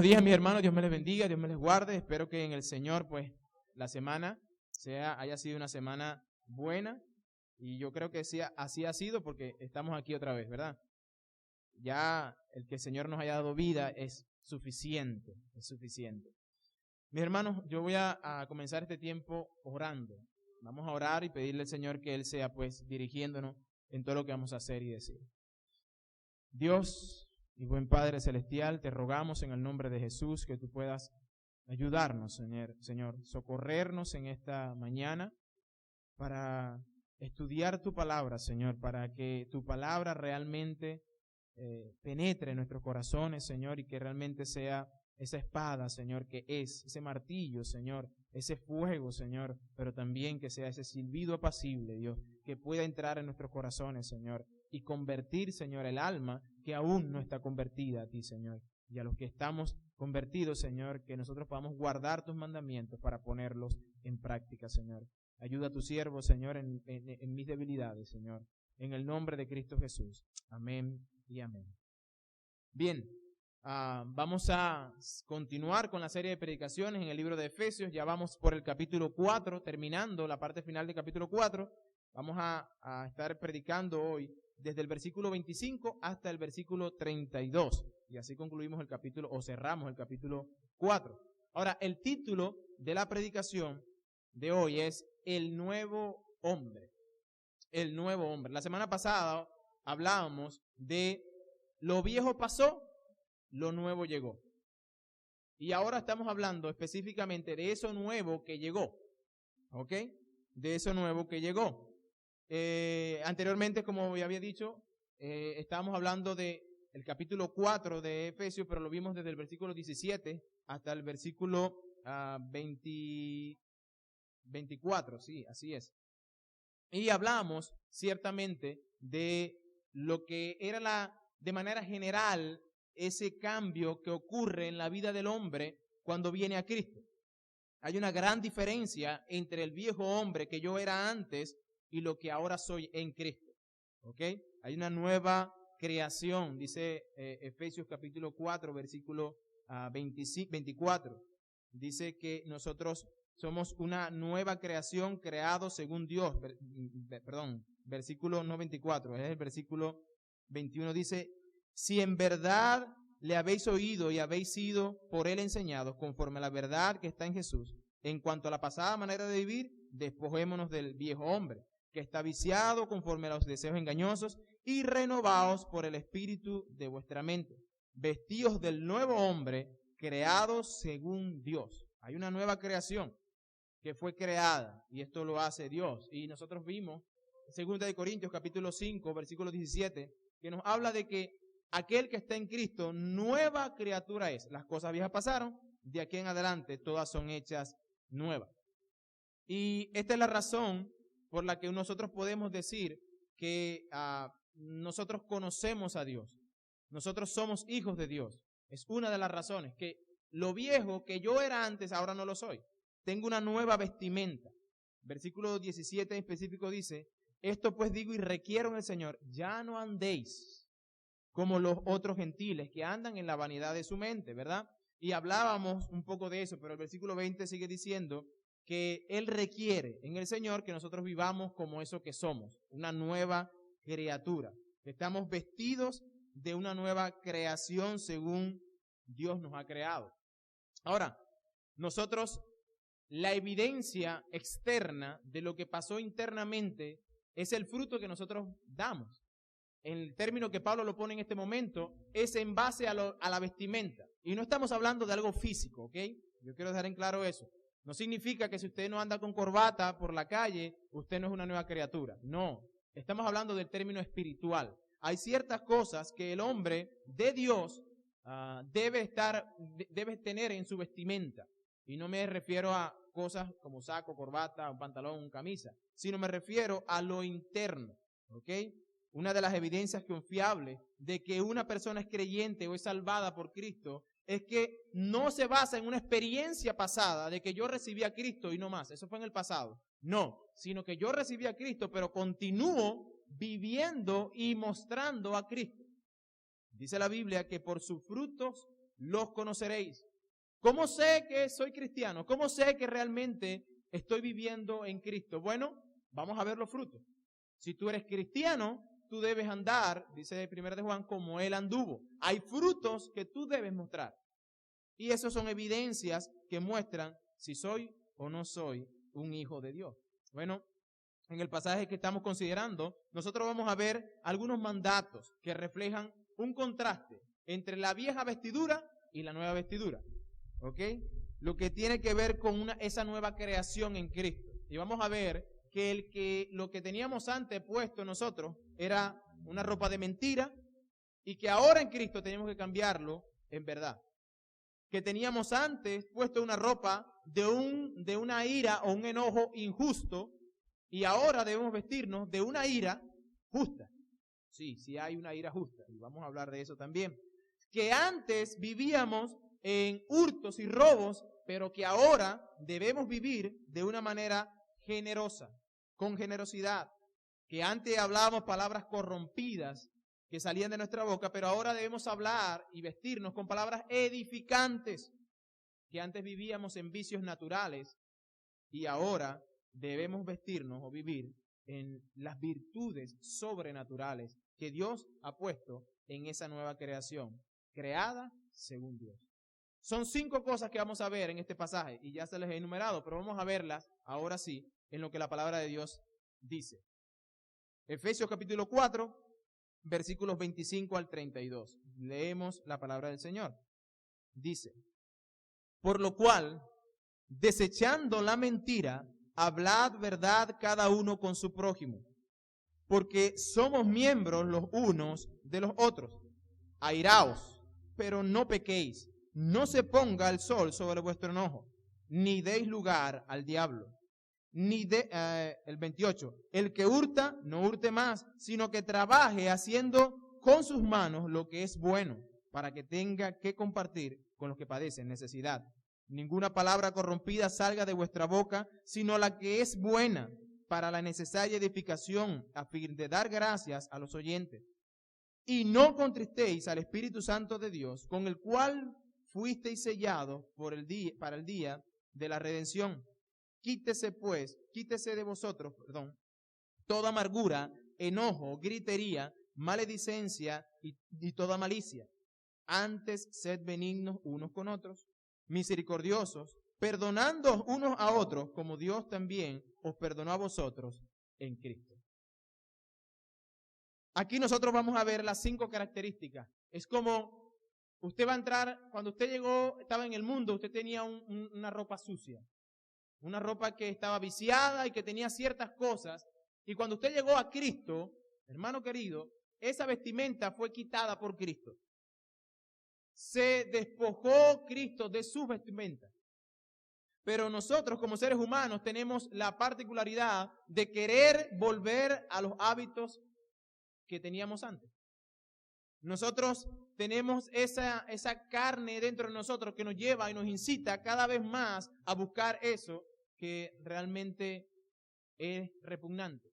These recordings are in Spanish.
Buenos días, mis hermanos. Dios me les bendiga, Dios me les guarde. Espero que en el Señor, pues, la semana haya sido una semana buena. Y yo creo que sí, así ha sido porque estamos aquí otra vez, ¿verdad? Ya el que el Señor nos haya dado vida es suficiente, es suficiente. Mis hermanos, yo voy a comenzar este tiempo orando. Vamos a orar y pedirle al Señor que Él sea, pues, dirigiéndonos en todo lo que vamos a hacer y decir. Dios y buen Padre Celestial, te rogamos en el nombre de Jesús que tú puedas ayudarnos, Señor, socorrernos en esta mañana para estudiar tu palabra, Señor, para que tu palabra realmente penetre en nuestros corazones, Señor, y que realmente sea esa espada, Señor, que es, ese martillo, Señor, ese fuego, Señor, pero también que sea ese silbido apacible, Dios, que pueda entrar en nuestros corazones, Señor, y convertir, Señor, el alma que aún no está convertida a ti, Señor. Y a los que estamos convertidos, Señor, que nosotros podamos guardar tus mandamientos para ponerlos en práctica, Señor. Ayuda a tu siervo, Señor, en mis debilidades, Señor. En el nombre de Cristo Jesús. Amén y amén. Bien, vamos a continuar con la serie de predicaciones en el libro de Efesios. Ya vamos por el capítulo 4, terminando la parte final del capítulo 4. Vamos a estar predicando hoy desde el versículo 25 hasta el versículo 32. Y así concluimos el capítulo, o cerramos el capítulo 4. Ahora, el título de la predicación de hoy es El Nuevo Hombre. El Nuevo Hombre. La semana pasada hablábamos de lo viejo pasó, lo nuevo llegó. Y ahora estamos hablando específicamente de eso nuevo que llegó. ¿Ok? De eso nuevo que llegó. Anteriormente, como ya había dicho, estábamos hablando de el capítulo 4 de Efesios, pero lo vimos desde el versículo 17 hasta el versículo 24, sí, así es. Y hablamos ciertamente de lo que era de manera general, ese cambio que ocurre en la vida del hombre cuando viene a Cristo. Hay una gran diferencia entre el viejo hombre que yo era antes y lo que ahora soy en Cristo. ¿Ok? Hay una nueva creación, dice Efesios capítulo 4, versículo 24. Dice que nosotros somos una nueva creación creados según Dios. Versículo no 24, es el versículo 21. Dice, si en verdad le habéis oído y habéis sido por él enseñados conforme a la verdad que está en Jesús, en cuanto a la pasada manera de vivir, despojémonos del viejo hombre, que está viciado conforme a los deseos engañosos, y renovaos por el espíritu de vuestra mente, vestidos del nuevo hombre, creados según Dios. Hay una nueva creación que fue creada, y esto lo hace Dios. Y nosotros vimos, 2 de Corintios capítulo 5, versículo 17, que nos habla de que aquel que está en Cristo, nueva criatura es. Las cosas viejas pasaron, de aquí en adelante todas son hechas nuevas. Y esta es la razón por la que nosotros podemos decir que nosotros conocemos a Dios. Nosotros somos hijos de Dios. Es una de las razones, que lo viejo que yo era antes, ahora no lo soy. Tengo una nueva vestimenta. Versículo 17 en específico dice, esto pues digo y requiero en el Señor, ya no andéis como los otros gentiles que andan en la vanidad de su mente, ¿verdad? Y hablábamos un poco de eso, pero el versículo 20 sigue diciendo que Él requiere en el Señor que nosotros vivamos como eso que somos, una nueva criatura, que estamos vestidos de una nueva creación según Dios nos ha creado. Ahora, nosotros, la evidencia externa de lo que pasó internamente es el fruto que nosotros damos. El término que Pablo lo pone en este momento es en base a la vestimenta. Y no estamos hablando de algo físico, ¿ok? Yo quiero dejar en claro eso. No significa que si usted no anda con corbata por la calle, usted no es una nueva criatura. No, estamos hablando del término espiritual. Hay ciertas cosas que el hombre de Dios debe tener en su vestimenta. Y no me refiero a cosas como saco, corbata, un pantalón, camisa, sino me refiero a lo interno, ¿ok? Una de las evidencias confiables de que una persona es creyente o es salvada por Cristo es que no se basa en una experiencia pasada de que yo recibí a Cristo y no más. Eso fue en el pasado. No, sino que yo recibí a Cristo, pero continúo viviendo y mostrando a Cristo. Dice la Biblia que por sus frutos los conoceréis. ¿Cómo sé que soy cristiano? ¿Cómo sé que realmente estoy viviendo en Cristo? Bueno, vamos a ver los frutos. Si tú eres cristiano, tú debes andar, dice 1 de Juan, como Él anduvo. Hay frutos que tú debes mostrar. Y esos son evidencias que muestran si soy o no soy un hijo de Dios. Bueno, en el pasaje que estamos considerando, nosotros vamos a ver algunos mandatos que reflejan un contraste entre la vieja vestidura y la nueva vestidura. ¿Ok? Lo que tiene que ver con esa nueva creación en Cristo. Y vamos a ver que lo que teníamos antes puesto nosotros era una ropa de mentira y que ahora en Cristo tenemos que cambiarlo en verdad. Que teníamos antes puesto una ropa de una ira o un enojo injusto y ahora debemos vestirnos de una ira justa. Sí hay una ira justa y vamos a hablar de eso también. Que antes vivíamos en hurtos y robos, pero que ahora debemos vivir de una manera generosa, con generosidad. Que antes hablábamos palabras corrompidas que salían de nuestra boca, pero ahora debemos hablar y vestirnos con palabras edificantes. Que antes vivíamos en vicios naturales y ahora debemos vestirnos o vivir en las virtudes sobrenaturales que Dios ha puesto en esa nueva creación, creada según Dios. Son 5 cosas que vamos a ver en este pasaje y ya se les he enumerado, pero vamos a verlas ahora sí en lo que la palabra de Dios dice. Efesios capítulo 4, versículos 25 al 32. Leemos la palabra del Señor. Dice: por lo cual, desechando la mentira, hablad verdad cada uno con su prójimo, porque somos miembros los unos de los otros. Airaos, pero no pequéis. No se ponga el sol sobre vuestro enojo, ni deis lugar al diablo. El 28, el que hurta, no hurte más, sino que trabaje haciendo con sus manos lo que es bueno, para que tenga que compartir con los que padecen necesidad. Ninguna palabra corrompida salga de vuestra boca, sino la que es buena para la necesaria edificación, a fin de dar gracias a los oyentes. Y no contristéis al Espíritu Santo de Dios, con el cual fuisteis sellados para el día de la redención. Quítese de vosotros, toda amargura, enojo, gritería, maledicencia y toda malicia. Antes sed benignos unos con otros, misericordiosos, perdonando unos a otros, como Dios también os perdonó a vosotros en Cristo. Aquí nosotros vamos a ver las 5 características. Es como usted va a entrar, cuando usted llegó, estaba en el mundo, usted tenía una ropa sucia, una ropa que estaba viciada y que tenía ciertas cosas. Y cuando usted llegó a Cristo, hermano querido, esa vestimenta fue quitada por Cristo. Se despojó Cristo de sus vestimentas. Pero nosotros como seres humanos tenemos la particularidad de querer volver a los hábitos que teníamos antes. Nosotros tenemos esa carne dentro de nosotros que nos lleva y nos incita cada vez más a buscar eso que realmente es repugnante.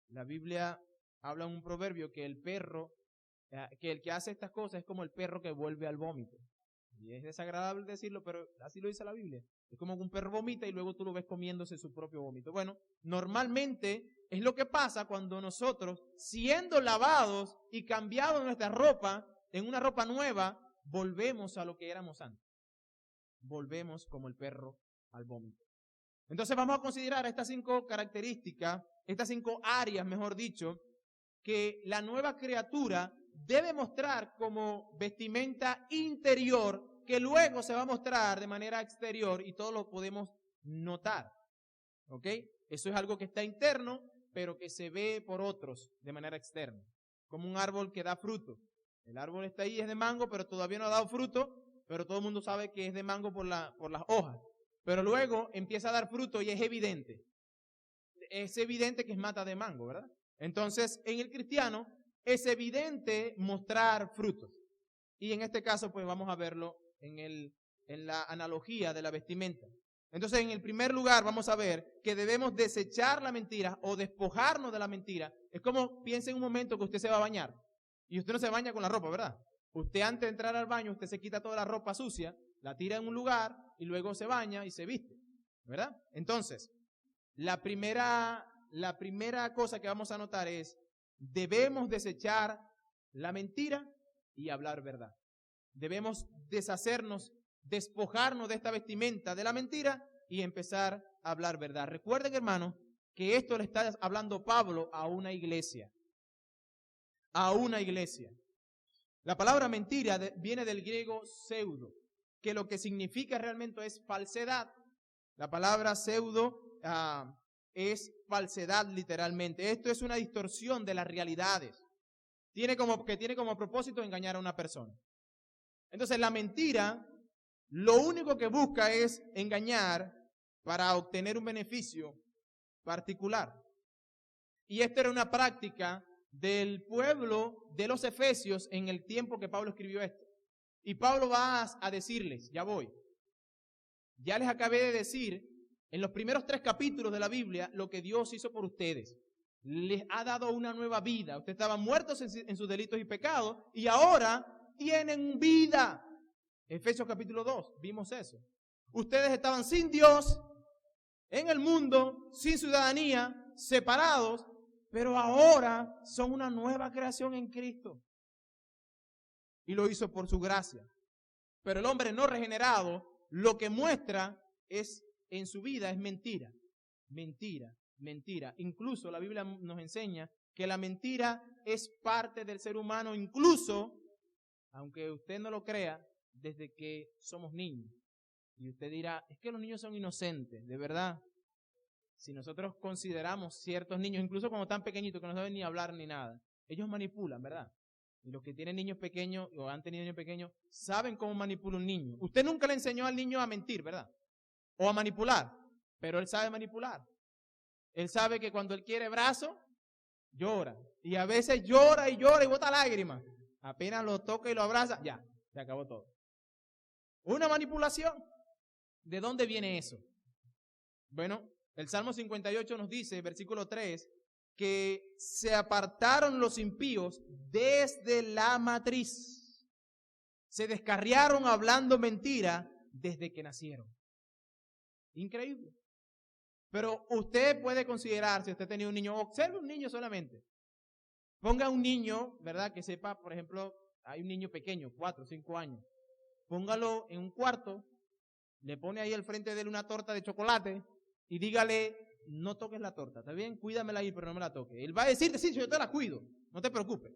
La Biblia habla en un proverbio que el que hace estas cosas es como el perro que vuelve al vómito. Y es desagradable decirlo, pero así lo dice la Biblia. Es como que un perro vomita y luego tú lo ves comiéndose su propio vómito. Bueno, normalmente es lo que pasa cuando nosotros, siendo lavados y cambiados nuestra ropa en una ropa nueva, volvemos a lo que éramos antes. Volvemos como el perro al vómito. Entonces vamos a considerar estas 5 características, estas 5 áreas, mejor dicho, que la nueva criatura debe mostrar como vestimenta interior, que luego se va a mostrar de manera exterior y todos lo podemos notar. ¿Ok? Eso es algo que está interno, pero que se ve por otros de manera externa. Como un árbol que da fruto. El árbol está ahí, es de mango, pero todavía no ha dado fruto, pero todo el mundo sabe que es de mango por las hojas. Pero luego empieza a dar fruto y es evidente. Es evidente que es mata de mango, ¿verdad? Entonces, en el cristiano es evidente mostrar frutos. Y en este caso, pues vamos a verlo en la analogía de la vestimenta. Entonces, en el primer lugar vamos a ver que debemos desechar la mentira o despojarnos de la mentira. Es como, piense en un momento que usted se va a bañar y usted no se baña con la ropa, ¿verdad? Usted antes de entrar al baño, usted se quita toda la ropa sucia, la tira en un lugar y luego se baña y se viste, ¿verdad? Entonces, la primera cosa que vamos a notar es, debemos desechar la mentira y hablar verdad. Debemos deshacernos, despojarnos de esta vestimenta de la mentira y empezar a hablar verdad. Recuerden, hermanos, que esto le está hablando Pablo a una iglesia. A una iglesia. La palabra mentira viene del griego pseudo, que lo que significa realmente es falsedad. La palabra pseudo es falsedad literalmente. Esto es una distorsión de las realidades. Tiene como propósito engañar a una persona. Entonces la mentira lo único que busca es engañar para obtener un beneficio particular. Y esta era una práctica del pueblo de los Efesios en el tiempo que Pablo escribió esto. Y Pablo va a decirles, ya voy. Ya les acabé de decir en los primeros 3 capítulos de la Biblia lo que Dios hizo por ustedes. Les ha dado una nueva vida. Ustedes estaban muertos en sus delitos y pecados y ahora tienen vida. Efesios capítulo 2, vimos eso. Ustedes estaban sin Dios, en el mundo, sin ciudadanía, separados, pero ahora son una nueva creación en Cristo. Y lo hizo por su gracia. Pero el hombre no regenerado, lo que muestra es en su vida es mentira. Mentira, mentira. Incluso la Biblia nos enseña que la mentira es parte del ser humano, incluso, aunque usted no lo crea, desde que somos niños. Y usted dirá, es que los niños son inocentes, de verdad. Si nosotros consideramos ciertos niños, incluso cuando están pequeñitos, que no saben ni hablar ni nada, ellos manipulan, ¿verdad? Y los que tienen niños pequeños o han tenido niños pequeños, saben cómo manipula un niño. Usted nunca le enseñó al niño a mentir, ¿verdad? O a manipular, pero él sabe manipular. Él sabe que cuando él quiere brazo, llora. Y a veces llora y bota lágrimas. Apenas lo toca y lo abraza, ya, se acabó todo. Una manipulación. ¿De dónde viene eso? Bueno, el Salmo 58 nos dice, versículo 3, que se apartaron los impíos desde la matriz. Se descarriaron hablando mentira desde que nacieron. Increíble. Pero usted puede considerar, si usted tenía un niño, observe un niño solamente. Ponga un niño, ¿verdad? Que sepa, por ejemplo, hay un niño pequeño, 4 o 5 años. Póngalo en un cuarto, le pone ahí al frente de él una torta de chocolate y dígale, no toques la torta, ¿está bien? Cuídamela ahí, pero no me la toques. Él va a decirte, sí, yo te la cuido, no te preocupes.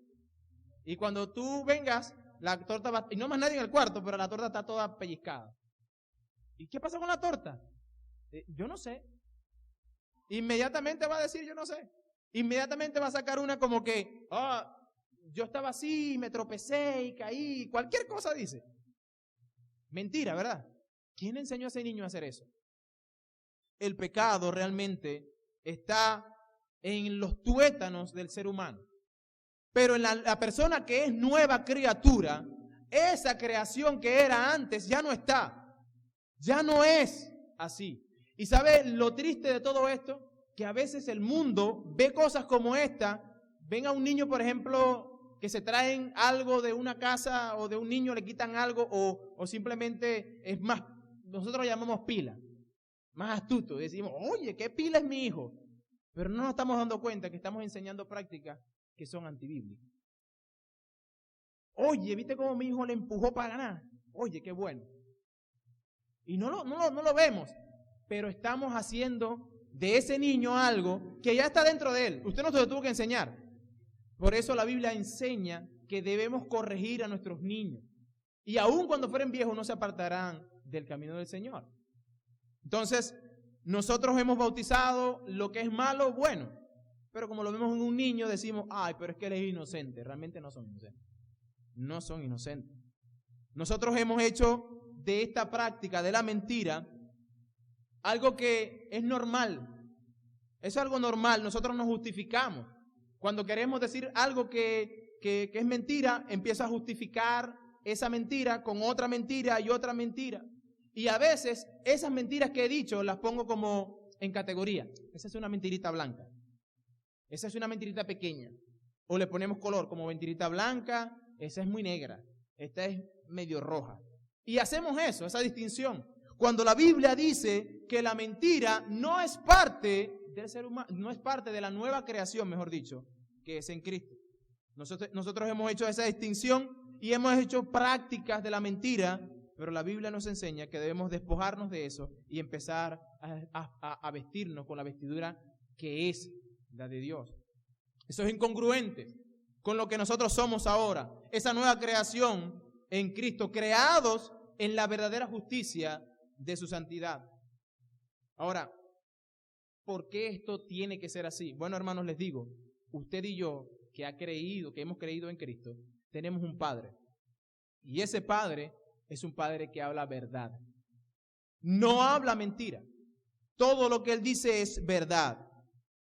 Y cuando tú vengas, la torta va, y no más nadie en el cuarto, pero la torta está toda pellizcada. ¿Y qué pasa con la torta? Yo no sé. Inmediatamente va a decir, yo no sé. Inmediatamente va a sacar una como que, yo estaba así, me tropecé y caí, cualquier cosa dice. Mentira, ¿verdad? ¿Quién enseñó a ese niño a hacer eso? El pecado realmente está en los tuétanos del ser humano. Pero en la persona que es nueva criatura, esa creación que era antes ya no está. Ya no es así. ¿Y sabe lo triste de todo esto? Que a veces el mundo ve cosas como esta. Ven a un niño, por ejemplo, que se traen algo de una casa o de un niño, le quitan algo o simplemente es más, nosotros lo llamamos pila. Más astuto, decimos, oye, ¿qué pila es mi hijo? Pero no nos estamos dando cuenta que estamos enseñando prácticas que son antibíblicas. Oye, ¿viste cómo mi hijo le empujó para ganar? Oye, qué bueno. Y no lo vemos, pero estamos haciendo de ese niño algo que ya está dentro de él. Usted no se lo tuvo que enseñar. Por eso la Biblia enseña que debemos corregir a nuestros niños. Y aun cuando fueren viejos no se apartarán del camino del Señor. Entonces, nosotros hemos bautizado lo que es malo, bueno. Pero como lo vemos en un niño, decimos, ay, pero es que él es inocente. Realmente no son inocentes. No son inocentes. Nosotros hemos hecho de esta práctica de la mentira algo que es normal. Es algo normal. Nosotros nos justificamos. Cuando queremos decir algo que es mentira, empieza a justificar esa mentira con otra mentira y otra mentira. Y a veces esas mentiras que he dicho las pongo como en categoría. Esa es una mentirita blanca. Esa es una mentirita pequeña. O le ponemos color como mentirita blanca, esa es muy negra. esta es medio roja. Y hacemos eso, esa distinción. Cuando la Biblia dice que la mentira no es parte del ser humano, no es parte de la nueva creación, mejor dicho, que es en Cristo. Nosotros hemos hecho esa distinción y hemos hecho prácticas de la mentira, pero la Biblia nos enseña que debemos despojarnos de eso y empezar a vestirnos con la vestidura que es la de Dios. Eso es incongruente con lo que nosotros somos ahora, esa nueva creación en Cristo, creados en la verdadera justicia de su santidad. Ahora, ¿por qué esto tiene que ser así? Bueno, hermanos, les digo, usted y yo, que hemos creído en Cristo, tenemos un Padre. Y ese Padre es un Padre que habla verdad. No habla mentira. Todo lo que Él dice es verdad.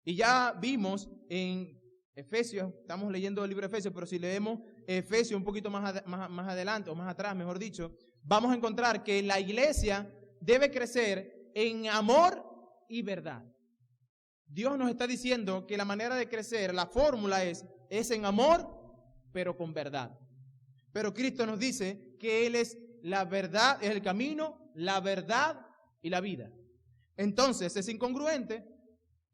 Y ya vimos en Efesios, estamos leyendo el libro de Efesios, pero si leemos Efesios un poquito más adelante, o más atrás, mejor dicho, vamos a encontrar que la iglesia debe crecer en amor y verdad. Dios nos está diciendo que la manera de crecer, la fórmula es en amor, pero con verdad. Pero Cristo nos dice que Él es la verdad, es el camino, la verdad y la vida. Entonces es incongruente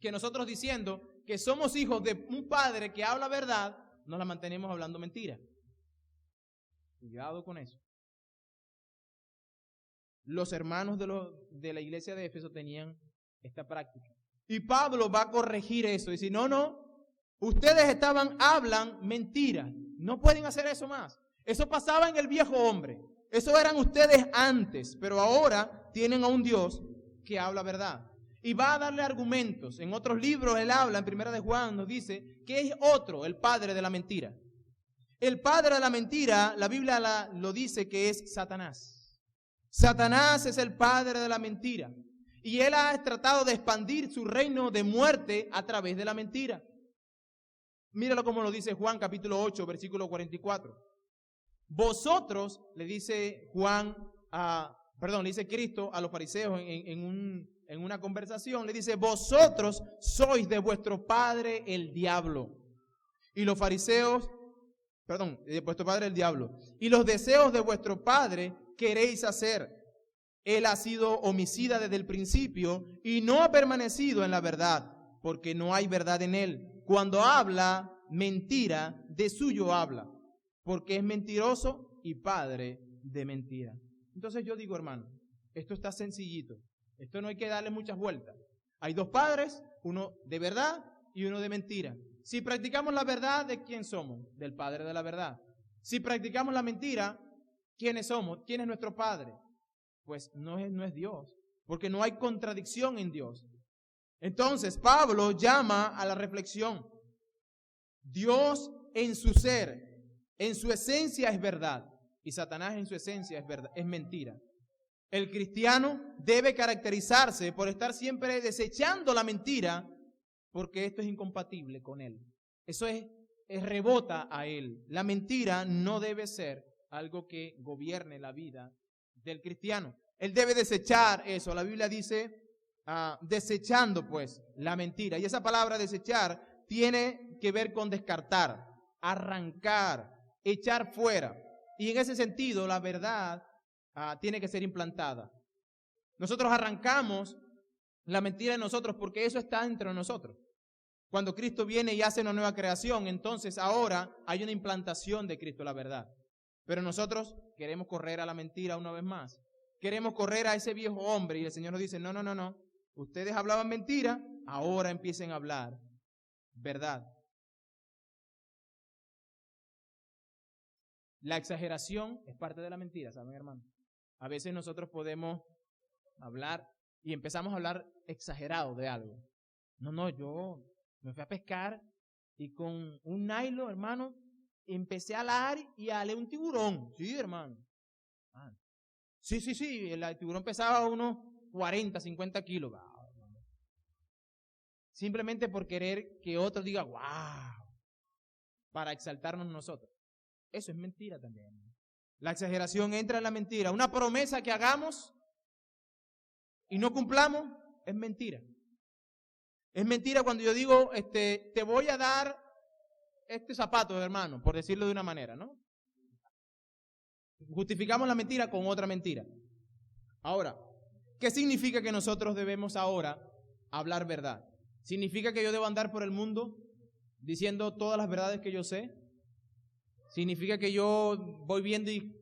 que nosotros diciendo que somos hijos de un Padre que habla verdad, nos la mantenemos hablando mentira. Cuidado con eso. Los hermanos de la iglesia de Éfeso tenían esta práctica. Y Pablo va a corregir eso. Dice, no, ustedes hablan mentira. No pueden hacer eso más. Eso pasaba en el viejo hombre. Eso eran ustedes antes. Pero ahora tienen a un Dios que habla verdad. Y va a darle argumentos. En otros libros él habla, en Primera de Juan nos dice que es otro, el padre de la mentira. El padre de la mentira, la Biblia lo dice que es Satanás. Satanás es el padre de la mentira. Y él ha tratado de expandir su reino de muerte a través de la mentira. Míralo como lo dice Juan capítulo 8, versículo 44. Vosotros, le dice le dice Cristo a los fariseos en una conversación, le dice, vosotros sois de vuestro padre el diablo. Y los fariseos, de vuestro padre el diablo. Y los deseos de vuestro padre queréis hacer. Él ha sido homicida desde el principio y no ha permanecido en la verdad, porque no hay verdad en él. Cuando habla mentira, de suyo habla, porque es mentiroso y padre de mentira. Entonces yo digo, hermano, esto está sencillito. Esto no hay que darle muchas vueltas. Hay dos padres, uno de verdad y uno de mentira. Si practicamos la verdad, ¿de quién somos? Del Padre de la verdad. Si practicamos la mentira, ¿quiénes somos? ¿Quién es nuestro Padre? Pues no es Dios, porque no hay contradicción en Dios. Entonces Pablo llama a la reflexión. Dios en su ser, en su esencia es verdad, y Satanás en su esencia es verdad, es mentira. El cristiano debe caracterizarse por estar siempre desechando la mentira, porque esto es incompatible con él. Eso rebota a él. La mentira no debe ser algo que gobierne la vida del cristiano. Él debe desechar eso. La Biblia dice desechando pues la mentira. Y esa palabra desechar tiene que ver con descartar, arrancar, echar fuera. Y en ese sentido la verdad tiene que ser implantada. Nosotros arrancamos la mentira de nosotros porque eso está dentro de nosotros. Cuando Cristo viene y hace una nueva creación, entonces ahora hay una implantación de Cristo, la verdad. Pero nosotros queremos correr a la mentira una vez más. Queremos correr a ese viejo hombre y el Señor nos dice, no. Ustedes hablaban mentira, ahora empiecen a hablar verdad. La exageración es parte de la mentira, ¿saben, hermano? A veces nosotros podemos hablar y empezamos a hablar exagerado de algo. No, yo me fui a pescar y con un nylon, hermano, empecé a alar y alé un tiburón. Sí, hermano. Sí, el tiburón pesaba unos 40, 50 kilos. Simplemente por querer que otro diga, wow, para exaltarnos nosotros. Eso es mentira también. La exageración entra en la mentira. Una promesa que hagamos y no cumplamos es mentira. Es mentira cuando yo digo, te voy a dar este zapato, hermano, por decirlo de una manera, ¿no? Justificamos la mentira con otra mentira. Ahora, ¿qué significa que nosotros debemos ahora hablar verdad? ¿Significa que yo debo andar por el mundo diciendo todas las verdades que yo sé? ¿Significa que yo voy viendo y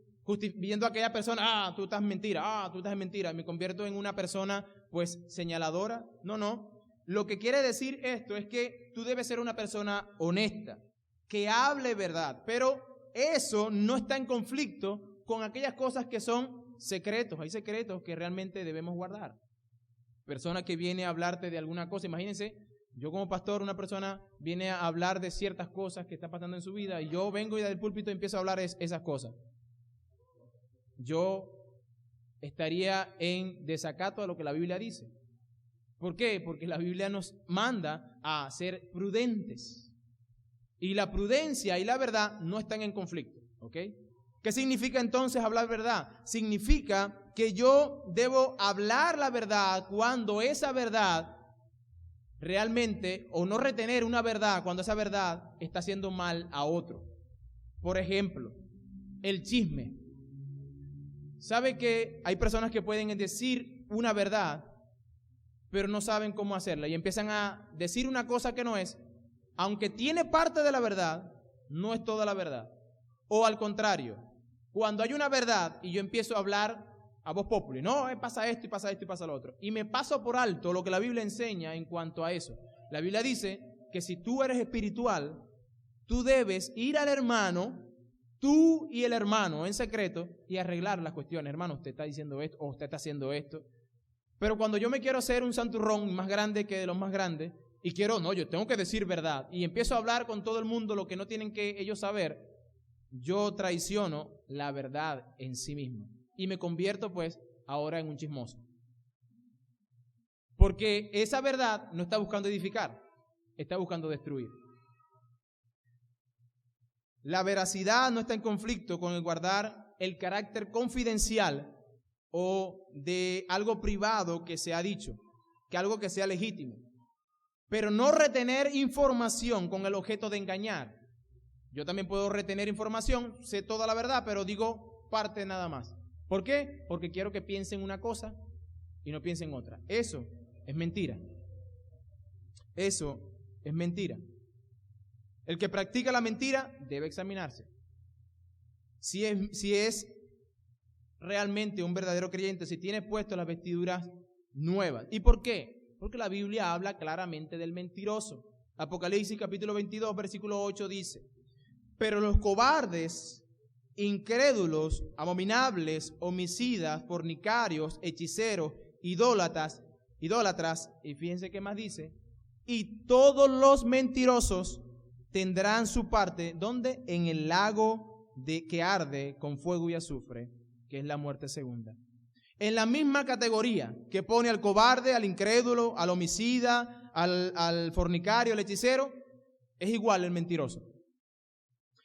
viendo a aquella persona, tú estás en mentira, tú estás en mentira, me convierto en una persona pues señaladora? No. Lo que quiere decir esto es que tú debes ser una persona honesta, que hable verdad, pero eso no está en conflicto con aquellas cosas que son secretos. Hay secretos que realmente debemos guardar. Persona que viene a hablarte de alguna cosa, imagínense, yo como pastor, una persona viene a hablar de ciertas cosas que están pasando en su vida y yo vengo y del púlpito empiezo a hablar esas cosas. Yo estaría en desacato a lo que la Biblia dice. ¿Por qué? Porque la Biblia nos manda a ser prudentes. Y la prudencia y la verdad no están en conflicto. ¿Ok? ¿Qué significa entonces hablar verdad? Significa que yo debo hablar la verdad cuando esa verdad realmente, o no retener una verdad cuando esa verdad está haciendo mal a otro. Por ejemplo, el chisme. ¿Sabe que hay personas que pueden decir una verdad, pero no saben cómo hacerla y empiezan a decir una cosa que no es, aunque tiene parte de la verdad, no es toda la verdad? O al contrario, cuando hay una verdad y yo empiezo a hablar a voz populi, no, pasa esto y pasa esto y pasa lo otro, y me paso por alto lo que la Biblia enseña en cuanto a eso. La Biblia dice que si tú eres espiritual, tú debes ir al hermano, tú y el hermano en secreto, y arreglar las cuestiones. Hermano, usted está diciendo esto o usted está haciendo esto. Pero cuando yo me quiero hacer un santurrón más grande que de los más grandes, y quiero, no, yo tengo que decir verdad, y empiezo a hablar con todo el mundo lo que no tienen que ellos saber, yo traiciono la verdad en sí mismo. Y me convierto pues ahora en un chismoso. Porque esa verdad no está buscando edificar, está buscando destruir. La veracidad no está en conflicto con el guardar el carácter confidencial o de algo privado que se ha dicho, que algo que sea legítimo. Pero no retener información con el objeto de engañar. Yo también puedo retener información, sé toda la verdad, pero digo parte nada más. ¿Por qué? Porque quiero que piensen una cosa y no piensen otra. Eso es mentira. Eso es mentira. El que practica la mentira debe examinarse. Si es realmente un verdadero creyente, si tiene puesto las vestiduras nuevas. ¿Y por qué? Porque la Biblia habla claramente del mentiroso. Apocalipsis capítulo 22, versículo 8 dice: pero los cobardes, incrédulos, abominables, homicidas, fornicarios, hechiceros, idólatras, y fíjense qué más dice, y todos los mentirosos tendrán su parte, ¿dónde? En el lago que arde con fuego y azufre, que es la muerte segunda. En la misma categoría que pone al cobarde, al incrédulo, al homicida, al fornicario, al hechicero, es igual el mentiroso.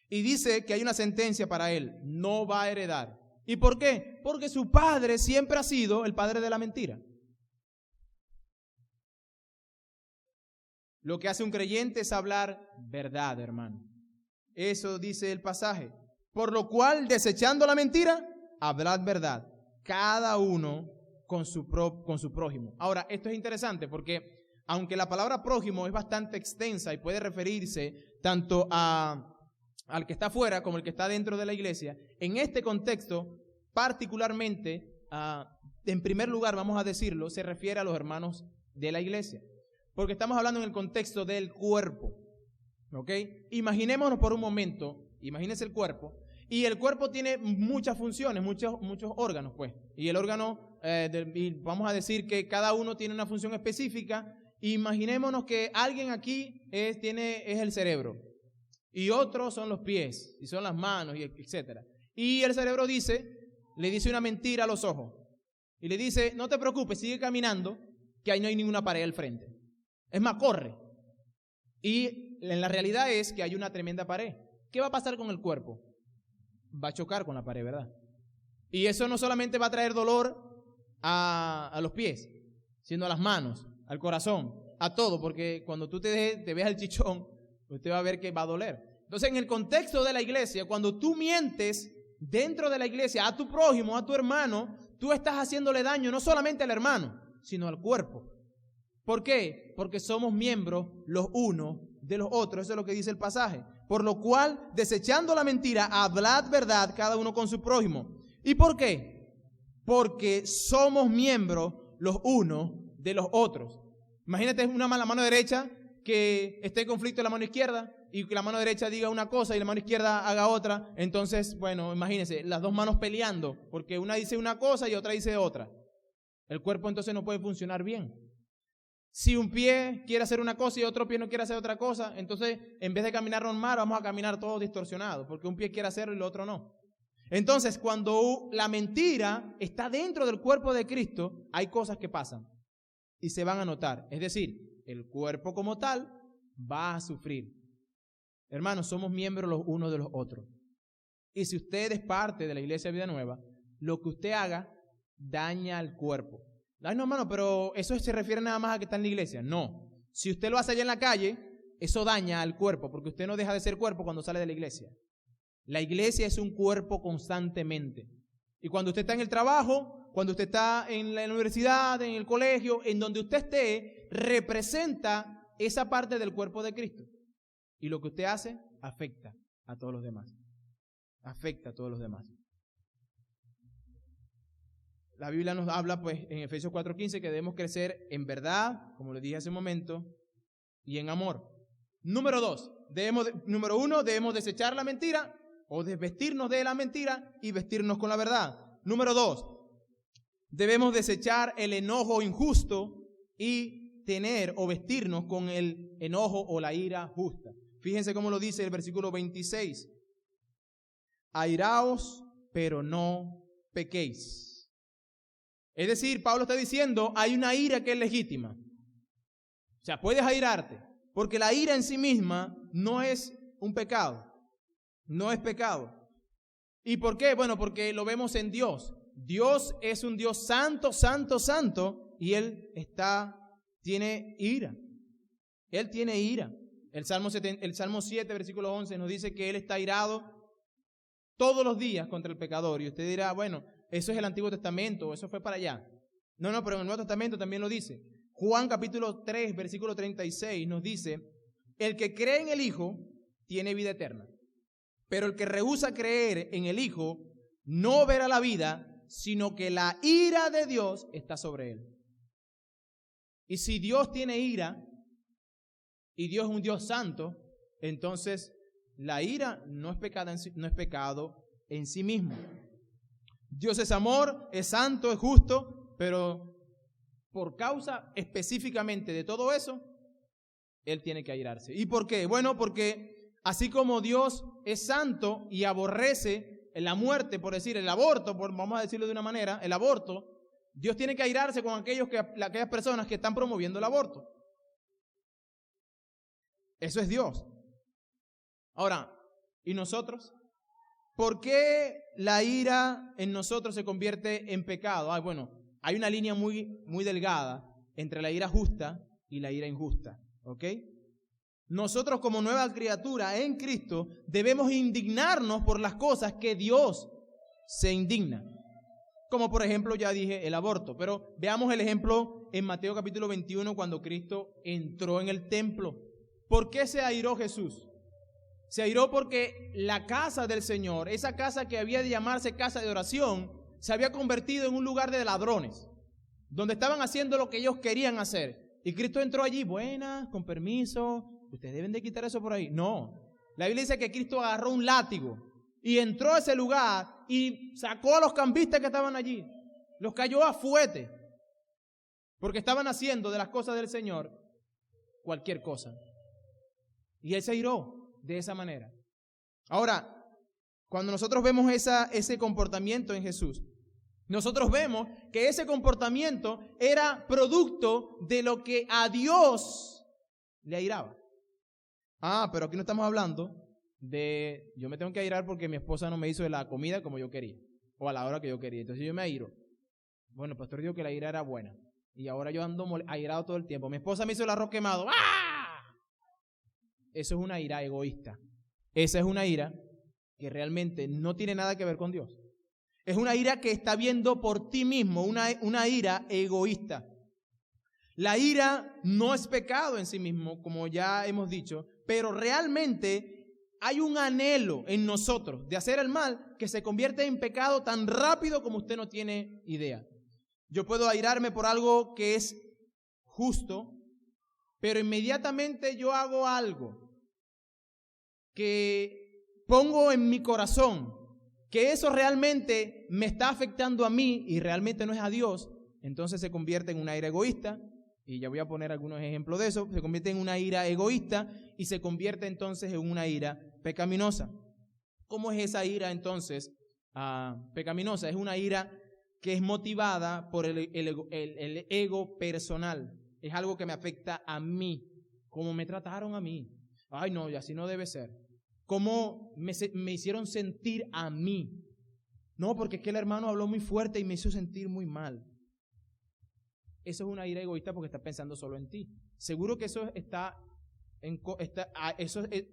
Y dice que hay una sentencia para él, no va a heredar. ¿Y por qué? Porque su padre siempre ha sido el padre de la mentira. Lo que hace un creyente es hablar verdad, hermano. Eso dice el pasaje. Por lo cual, desechando la mentira, hablad verdad, cada uno con su prójimo. Ahora, esto es interesante porque aunque la palabra prójimo es bastante extensa y puede referirse tanto al que está afuera como el que está dentro de la iglesia, en este contexto, particularmente, en primer lugar, vamos a decirlo, se refiere a los hermanos de la iglesia. Porque estamos hablando en el contexto del cuerpo. ¿Ok? Imaginémonos por un momento, imagínense el cuerpo, y el cuerpo tiene muchas funciones, muchos órganos, pues. Y el órgano, vamos a decir que cada uno tiene una función específica. Imaginémonos que alguien aquí es el cerebro, y otros son los pies, y son las manos, y etc. Y el cerebro le dice una mentira a los ojos, y le dice, no te preocupes, sigue caminando, que ahí no hay ninguna pared al frente. Es más, corre. Y en la realidad es que hay una tremenda pared. ¿Qué va a pasar con el cuerpo? Va a chocar con la pared, ¿verdad? Y eso no solamente va a traer dolor a los pies, sino a las manos, al corazón, a todo, porque cuando tú te veas el chichón, usted va a ver que va a doler. Entonces, en el contexto de la iglesia, cuando tú mientes dentro de la iglesia, a tu prójimo, a tu hermano, tú estás haciéndole daño no solamente al hermano, sino al cuerpo. ¿Por qué? Porque somos miembros los unos de los otros. Eso es lo que dice el pasaje. Por lo cual, desechando la mentira, hablad verdad cada uno con su prójimo. ¿Y por qué? Porque somos miembros los unos de los otros. Imagínate la mano derecha que esté en conflicto con la mano izquierda y que la mano derecha diga una cosa y la mano izquierda haga otra. Entonces, bueno, imagínense, las dos manos peleando, porque una dice una cosa y otra dice otra. El cuerpo entonces no puede funcionar bien. Si un pie quiere hacer una cosa y otro pie no quiere hacer otra cosa, entonces en vez de caminar normal vamos a caminar todos distorsionados, porque un pie quiere hacerlo y el otro no. Entonces, cuando la mentira está dentro del cuerpo de Cristo, hay cosas que pasan y se van a notar. Es decir, el cuerpo como tal va a sufrir. Hermanos, somos miembros los unos de los otros. Y si usted es parte de la Iglesia Vida Nueva, lo que usted haga daña al cuerpo. Ay, no, hermano, pero eso se refiere nada más a que está en la iglesia. No. Si usted lo hace allá en la calle, eso daña al cuerpo, porque usted no deja de ser cuerpo cuando sale de la iglesia. La iglesia es un cuerpo constantemente. Y cuando usted está en el trabajo, cuando usted está en la universidad, en el colegio, en donde usted esté, representa esa parte del cuerpo de Cristo. Y lo que usted hace afecta a todos los demás. Afecta a todos los demás. La Biblia nos habla, pues, en Efesios 4:15, que debemos crecer en verdad, como les dije hace un momento, y en amor. Número uno, debemos desechar la mentira o desvestirnos de la mentira y vestirnos con la verdad. Número 2, debemos desechar el enojo injusto y tener o vestirnos con el enojo o la ira justa. Fíjense cómo lo dice el versículo 26. Airaos, pero no pequéis. Es decir, Pablo está diciendo, hay una ira que es legítima. O sea, puedes airarte, porque la ira en sí misma no es un pecado. No es pecado. ¿Y por qué? Bueno, porque lo vemos en Dios. Dios es un Dios santo, santo, santo, y Él tiene ira. Él tiene ira. El Salmo 7, versículo 11, nos dice que Él está airado todos los días contra el pecador. Y usted dirá, bueno, eso es el Antiguo Testamento, eso fue para allá. No, pero en el Nuevo Testamento también lo dice. Juan capítulo 3, versículo 36 nos dice, el que cree en el Hijo tiene vida eterna, pero el que rehúsa creer en el Hijo no verá la vida, sino que la ira de Dios está sobre él. Y si Dios tiene ira, y Dios es un Dios santo, entonces la ira no es pecado en sí mismo. Dios es amor, es santo, es justo, pero por causa específicamente de todo eso, Él tiene que airarse. ¿Y por qué? Bueno, porque así como Dios es santo y aborrece la muerte, por decir el aborto, vamos a decirlo de una manera, el aborto, Dios tiene que airarse con aquellas personas que están promoviendo el aborto. Eso es Dios. Ahora, ¿y nosotros? ¿Por qué la ira en nosotros se convierte en pecado? Bueno, hay una línea muy, muy delgada entre la ira justa y la ira injusta, ¿ok? Nosotros como nueva criatura en Cristo debemos indignarnos por las cosas que Dios se indigna. Como por ejemplo, ya dije, el aborto. Pero veamos el ejemplo en Mateo capítulo 21 cuando Cristo entró en el templo. ¿Por qué se airó Jesús? Se airó porque la casa del Señor, esa casa que había de llamarse casa de oración, se había convertido en un lugar de ladrones, donde estaban haciendo lo que ellos querían hacer. Y Cristo entró allí, buenas, con permiso, ustedes deben de quitar eso por ahí. No, la Biblia dice que Cristo agarró un látigo y entró a ese lugar y sacó a los cambistas que estaban allí, los cayó a fuete, porque estaban haciendo de las cosas del Señor cualquier cosa. Y Él se airó de esa manera. Ahora, cuando nosotros vemos ese comportamiento en Jesús, nosotros vemos que ese comportamiento era producto de lo que a Dios le airaba. Pero aquí no estamos hablando de yo me tengo que airar porque mi esposa no me hizo la comida como yo quería o a la hora que yo quería, entonces yo me airo. Bueno, el pastor dijo que la ira era buena y ahora yo ando airado todo el tiempo. Mi esposa me hizo el arroz quemado. ¡Ah! Eso es una ira egoísta. Esa es una ira que realmente no tiene nada que ver con Dios. Es una ira que está viendo por ti mismo, una ira egoísta. La ira no es pecado en sí mismo, como ya hemos dicho, pero realmente hay un anhelo en nosotros de hacer el mal que se convierte en pecado tan rápido como usted no tiene idea. Yo puedo airarme por algo que es justo, pero inmediatamente yo hago algo que pongo en mi corazón, que eso realmente me está afectando a mí y realmente no es a Dios, entonces se convierte en una ira egoísta, y ya voy a poner algunos ejemplos de eso, se convierte en una ira egoísta y se convierte entonces en una ira pecaminosa. ¿Cómo es esa ira entonces pecaminosa? Es una ira que es motivada por el ego personal. Es algo que me afecta a mí, como me trataron a mí. Ay, no, y así no debe ser. Cómo me hicieron sentir a mí. No, porque es que el hermano habló muy fuerte y me hizo sentir muy mal. Eso es una ira egoísta porque está pensando solo en ti. ¿Seguro que eso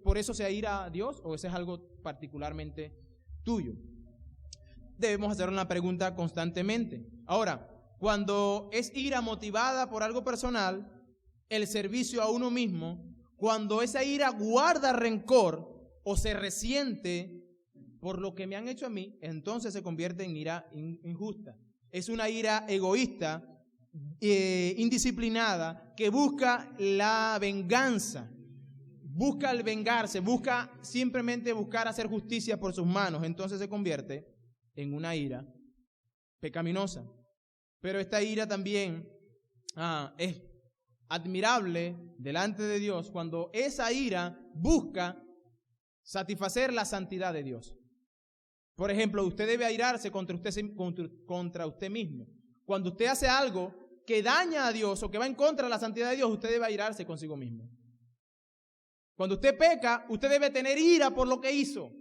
por eso se ira a Dios o eso es algo particularmente tuyo? Debemos hacer una pregunta constantemente. Ahora, cuando es ira motivada por algo personal, el servicio a uno mismo, cuando esa ira guarda rencor o se resiente por lo que me han hecho a mí, entonces se convierte en ira injusta. Es una ira egoísta, indisciplinada, que busca la venganza, busca el vengarse, busca simplemente buscar hacer justicia por sus manos, entonces se convierte en una ira pecaminosa. Pero esta ira también es admirable delante de Dios cuando esa ira busca satisfacer la santidad de Dios. Por ejemplo, usted debe airarse contra usted mismo. Cuando usted hace algo que daña a Dios o que va en contra de la santidad de Dios, usted debe airarse consigo mismo. Cuando usted peca, usted debe tener ira por lo que hizo.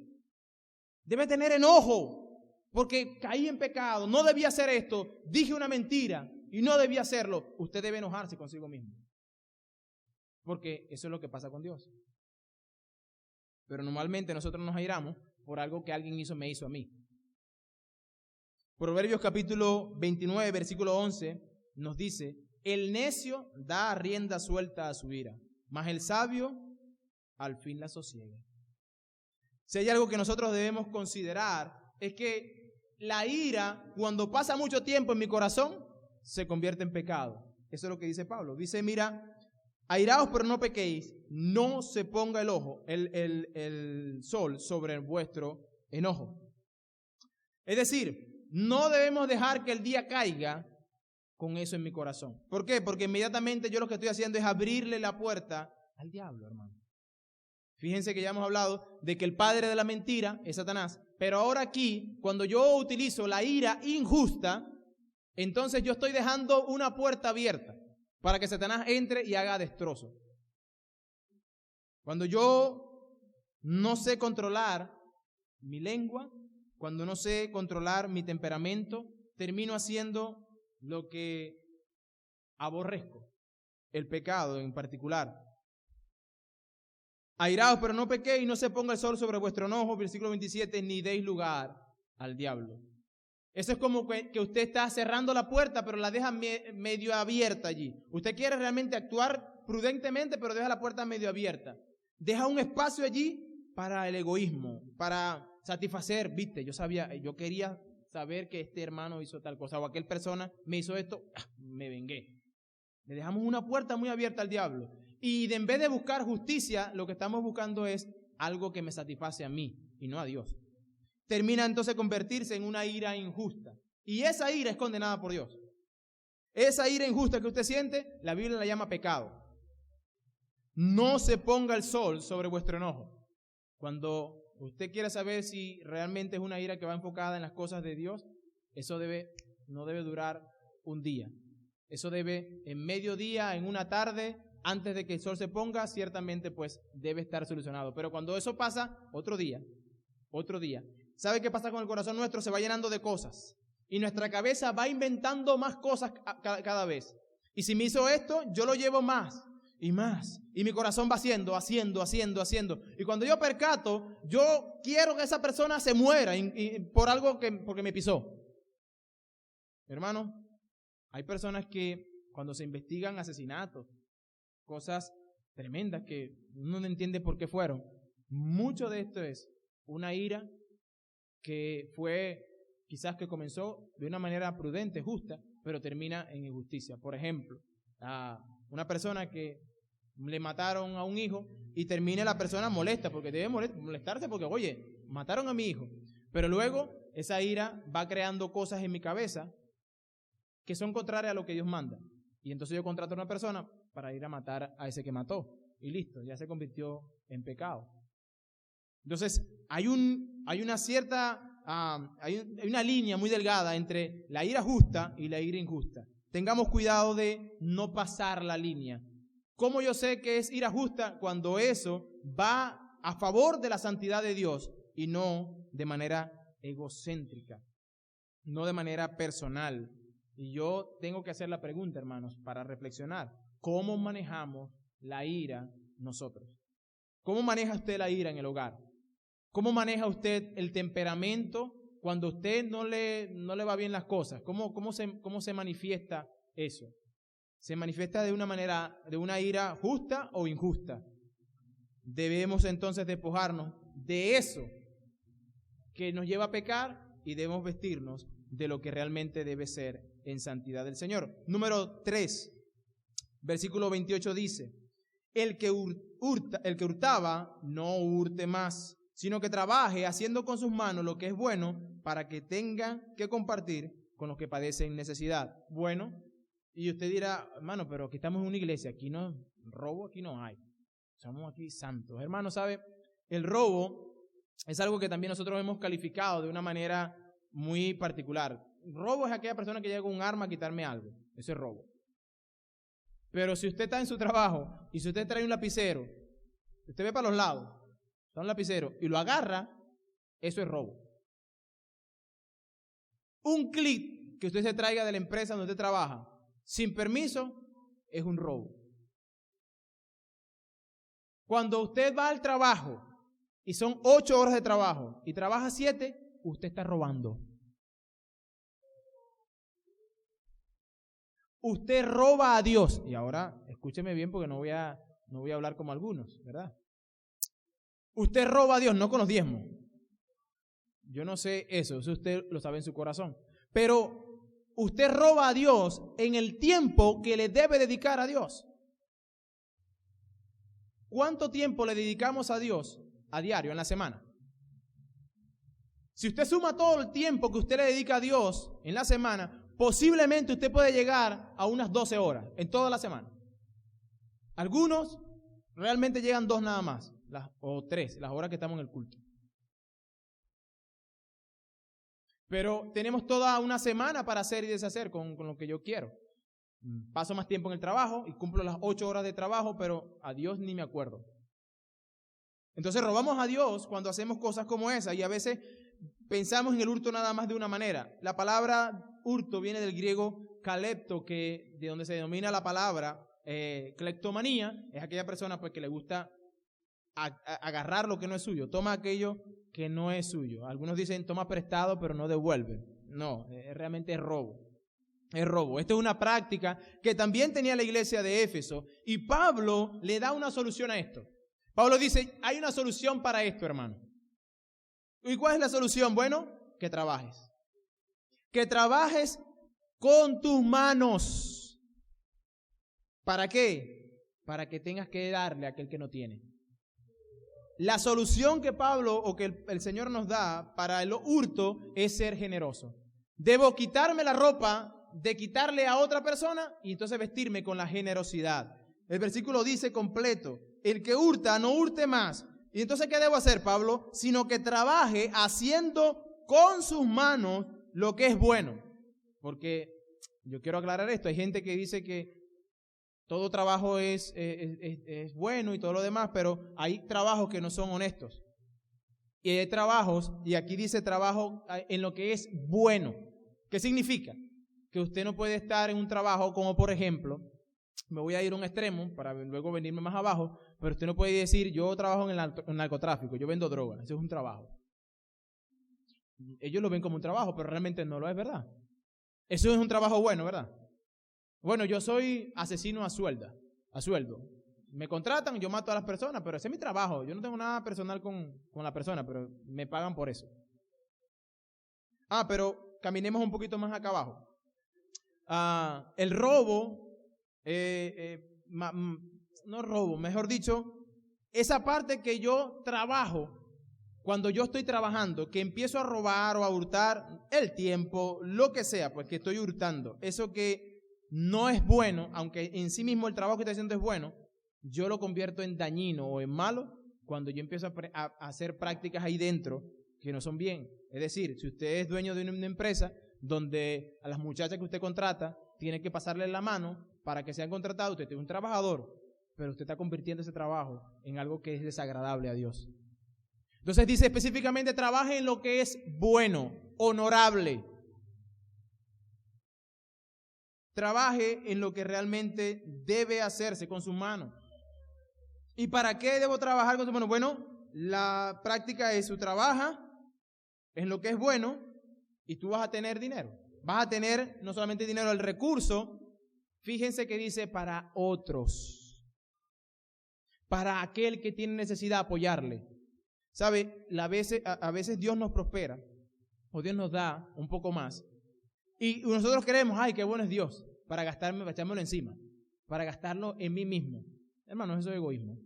Debe tener enojo porque caí en pecado, no debía hacer esto, dije una mentira y no debía hacerlo. Usted debe enojarse consigo mismo. Porque eso es lo que pasa con Dios. Pero normalmente nosotros nos airamos por algo que alguien me hizo a mí. Proverbios capítulo 29, versículo 11 nos dice: el necio da rienda suelta a su ira, mas el sabio al fin la sosiega. Si hay algo que nosotros debemos considerar es que la ira, cuando pasa mucho tiempo en mi corazón, se convierte en pecado. Eso es lo que dice Pablo. Dice, mira, airaos pero no pequéis, no se ponga el sol sobre vuestro enojo. Es decir, no debemos dejar que el día caiga con eso en mi corazón. ¿Por qué? Porque inmediatamente yo lo que estoy haciendo es abrirle la puerta al diablo, hermano. Fíjense que ya hemos hablado de que el padre de la mentira es Satanás, pero ahora aquí, cuando yo utilizo la ira injusta, entonces yo estoy dejando una puerta abierta para que Satanás entre y haga destrozo. Cuando yo no sé controlar mi lengua, cuando no sé controlar mi temperamento, termino haciendo lo que aborrezco, el pecado en particular. Airaos, pero no pequéis, y no se ponga el sol sobre vuestro enojo, versículo 27, ni deis lugar al diablo. Eso es como que usted está cerrando la puerta, pero la deja medio abierta allí. Usted quiere realmente actuar prudentemente, pero deja la puerta medio abierta. Deja un espacio allí para el egoísmo, para satisfacer, viste, yo quería saber que este hermano hizo tal cosa, o aquel persona me hizo esto, me vengué. Le dejamos una puerta muy abierta al diablo. Y en vez de buscar justicia, lo que estamos buscando es algo que me satisface a mí y no a Dios. Termina entonces convertirse en una ira injusta. Y esa ira es condenada por Dios. Esa ira injusta que usted siente, la Biblia la llama pecado. No se ponga el sol sobre vuestro enojo. Cuando usted quiere saber si realmente es una ira que va enfocada en las cosas de Dios, eso no debe durar un día. Eso debe, en mediodía, en una tarde, antes de que el sol se ponga, ciertamente pues debe estar solucionado. Pero cuando eso pasa, otro día. ¿Sabe qué pasa con el corazón nuestro? Se va llenando de cosas. Y nuestra cabeza va inventando más cosas cada vez. Y si me hizo esto, yo lo llevo más. y más. Y mi corazón va haciendo. Y cuando yo percato, yo quiero que esa persona se muera por algo porque me pisó. Hermano, hay personas que cuando se investigan asesinatos, cosas tremendas que uno no entiende por qué fueron, mucho de esto es una ira que fue, quizás que comenzó de una manera prudente, justa, pero termina en injusticia. Por ejemplo, una persona que le mataron a un hijo y termina la persona molesta, porque debe molestarse porque, oye, mataron a mi hijo. Pero luego esa ira va creando cosas en mi cabeza que son contrarias a lo que Dios manda. Y entonces yo contrato a una persona para ir a matar a ese que mató. Y listo, ya se convirtió en pecado. Entonces, hay una línea muy delgada entre la ira justa y la ira injusta. Tengamos cuidado de no pasar la línea. ¿Cómo yo sé que es ira justa? Cuando eso va a favor de la santidad de Dios y no de manera egocéntrica, no de manera personal. Y yo tengo que hacer la pregunta, hermanos, para reflexionar. ¿Cómo manejamos la ira nosotros? ¿Cómo maneja usted la ira en el hogar? ¿Cómo maneja usted el temperamento cuando a usted no le va bien las cosas? ¿Cómo se manifiesta eso? ¿Se manifiesta de una manera, de una ira justa o injusta? Debemos entonces despojarnos de eso que nos lleva a pecar y debemos vestirnos de lo que realmente debe ser en santidad del Señor. Número 3, versículo 28 dice: el que hurtaba, no hurte más, sino que trabaje haciendo con sus manos lo que es bueno, para que tenga que compartir con los que padecen necesidad. Bueno, y usted dirá, hermano, pero aquí estamos en una iglesia, aquí no, robo aquí no hay. Somos aquí santos. Hermano, ¿sabe? El robo es algo que también nosotros hemos calificado de una manera muy particular. Robo es aquella persona que llega con un arma a quitarme algo. Eso es robo. Pero si usted está en su trabajo y si usted trae un lapicero, usted ve para los lados, está un lapicero y lo agarra, eso es robo. Un clip que usted se traiga de la empresa donde usted trabaja sin permiso es un robo. Cuando usted va al trabajo y son 8 horas de trabajo y trabaja 7, usted está robando. Usted roba a Dios. Y ahora, escúcheme bien porque no voy a hablar como algunos, ¿verdad? Usted roba a Dios, no con los diezmos. Yo no sé eso usted lo sabe en su corazón. Pero usted roba a Dios en el tiempo que le debe dedicar a Dios. ¿Cuánto tiempo le dedicamos a Dios a diario, en la semana? Si usted suma todo el tiempo que usted le dedica a Dios en la semana, posiblemente usted puede llegar a unas 12 horas en toda la semana. Algunos realmente llegan 2 nada más, o 3, las horas que estamos en el culto. Pero tenemos toda una semana para hacer y deshacer con lo que yo quiero. Paso más tiempo en el trabajo y cumplo las 8 horas de trabajo, pero a Dios ni me acuerdo. Entonces robamos a Dios cuando hacemos cosas como esa y a veces pensamos en el hurto nada más de una manera. La palabra hurto viene del griego kalepto, de donde se denomina la palabra cleptomanía. Es aquella persona pues que le gusta agarrar lo que no es suyo, toma aquello que no es suyo. Algunos dicen toma prestado pero no devuelve. No, realmente es robo. Es robo. Esta es una práctica que también tenía la iglesia de Éfeso y Pablo le da una solución a esto. Pablo dice, hay una solución para esto, hermano. ¿Y cuál es la solución? Bueno, que trabajes. Que trabajes con tus manos. ¿Para qué? Para que tengas que darle a aquel que no tiene. La solución que Pablo o que el Señor nos da para el hurto es ser generoso. Debo quitarme la ropa de quitarle a otra persona y entonces vestirme con la generosidad. El versículo dice completo, el que hurta no hurte más. Y entonces, ¿qué debo hacer, Pablo? Sino que trabaje haciendo con sus manos lo que es bueno. Porque yo quiero aclarar esto, hay gente que dice que todo trabajo es bueno y todo lo demás, pero hay trabajos que no son honestos. Y hay trabajos, y aquí dice trabajo en lo que es bueno. ¿Qué significa? Que usted no puede estar en un trabajo como, por ejemplo, me voy a ir a un extremo para luego venirme más abajo, pero usted no puede decir, yo trabajo en el narcotráfico, yo vendo droga, eso es un trabajo. Ellos lo ven como un trabajo, pero realmente no lo es, ¿verdad? Eso es un trabajo bueno, ¿verdad? Bueno, yo soy asesino a sueldo. Me contratan, yo mato a las personas, pero ese es mi trabajo. Yo no tengo nada personal con la persona, pero me pagan por eso. Pero caminemos un poquito más acá abajo. El robo, no robo, mejor dicho, esa parte que yo trabajo, cuando yo estoy trabajando, que empiezo a robar o a hurtar el tiempo, lo que sea, pues que estoy hurtando, eso que no es bueno, aunque en sí mismo el trabajo que estoy haciendo es bueno, yo lo convierto en dañino o en malo cuando yo empiezo a hacer prácticas ahí dentro que no son bien. Es decir, si usted es dueño de una empresa donde a las muchachas que usted contrata tiene que pasarle la mano para que sean contratados, usted es un trabajador, pero usted está convirtiendo ese trabajo en algo que es desagradable a Dios. Entonces dice específicamente, trabaje en lo que es bueno, honorable. Trabaje en lo que realmente debe hacerse con sus manos. ¿Y para qué debo trabajar con sus manos? Bueno, la práctica es su trabaja en lo que es bueno y tú vas a tener dinero. Vas a tener no solamente dinero, el recurso. Fíjense que dice para otros. Para aquel que tiene necesidad, apoyarle. ¿Sabe? A veces Dios nos prospera o Dios nos da un poco más. Y nosotros queremos, ay, qué bueno es Dios, para echármelo encima, para gastarlo en mí mismo. Hermanos, eso es egoísmo.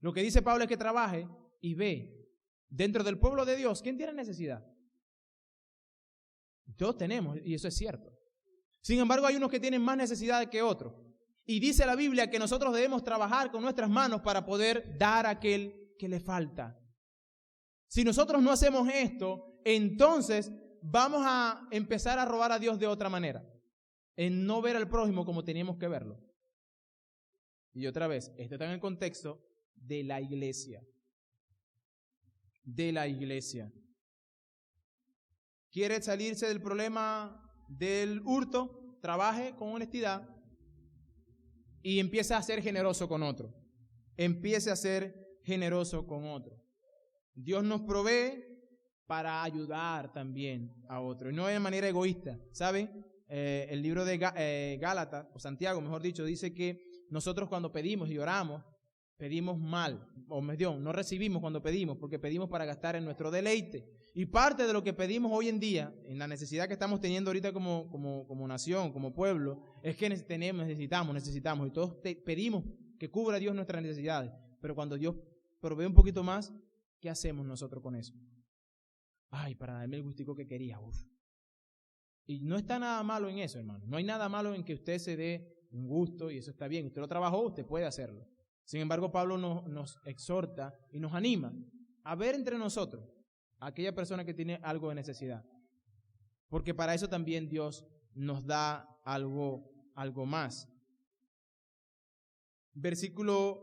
Lo que dice Pablo es que trabaje y ve dentro del pueblo de Dios, ¿quién tiene necesidad? Todos tenemos, y eso es cierto. Sin embargo, hay unos que tienen más necesidad que otros. Y dice la Biblia que nosotros debemos trabajar con nuestras manos para poder dar a aquel que le falta. Si nosotros no hacemos esto, entonces vamos a empezar a robar a Dios de otra manera, en no ver al prójimo como teníamos que verlo. Y otra vez, esto está en el contexto de la iglesia. De la iglesia. ¿Quiere salirse del problema del hurto? Trabaje con honestidad y empiece a ser generoso con otro. Empiece a ser generoso con otro. Dios nos provee para ayudar también a otro, y no de manera egoísta. ¿Sabe? El libro de Gálatas, o Santiago, mejor dicho, dice que nosotros cuando pedimos y oramos, pedimos mal, o mejor, no recibimos cuando pedimos, porque pedimos para gastar en nuestro deleite. Y parte de lo que pedimos hoy en día, en la necesidad que estamos teniendo ahorita como nación, como pueblo, es que necesitamos, y todos pedimos que cubra Dios nuestras necesidades. Pero cuando Dios provee un poquito más, ¿qué hacemos nosotros con eso? Ay, para darme el gustico que quería. Uf. Y no está nada malo en eso, hermano. No hay nada malo en que usted se dé un gusto y eso está bien. Usted lo trabajó, usted puede hacerlo. Sin embargo, Pablo nos exhorta y nos anima a ver entre nosotros a aquella persona que tiene algo de necesidad. Porque para eso también Dios nos da algo más. Versículo,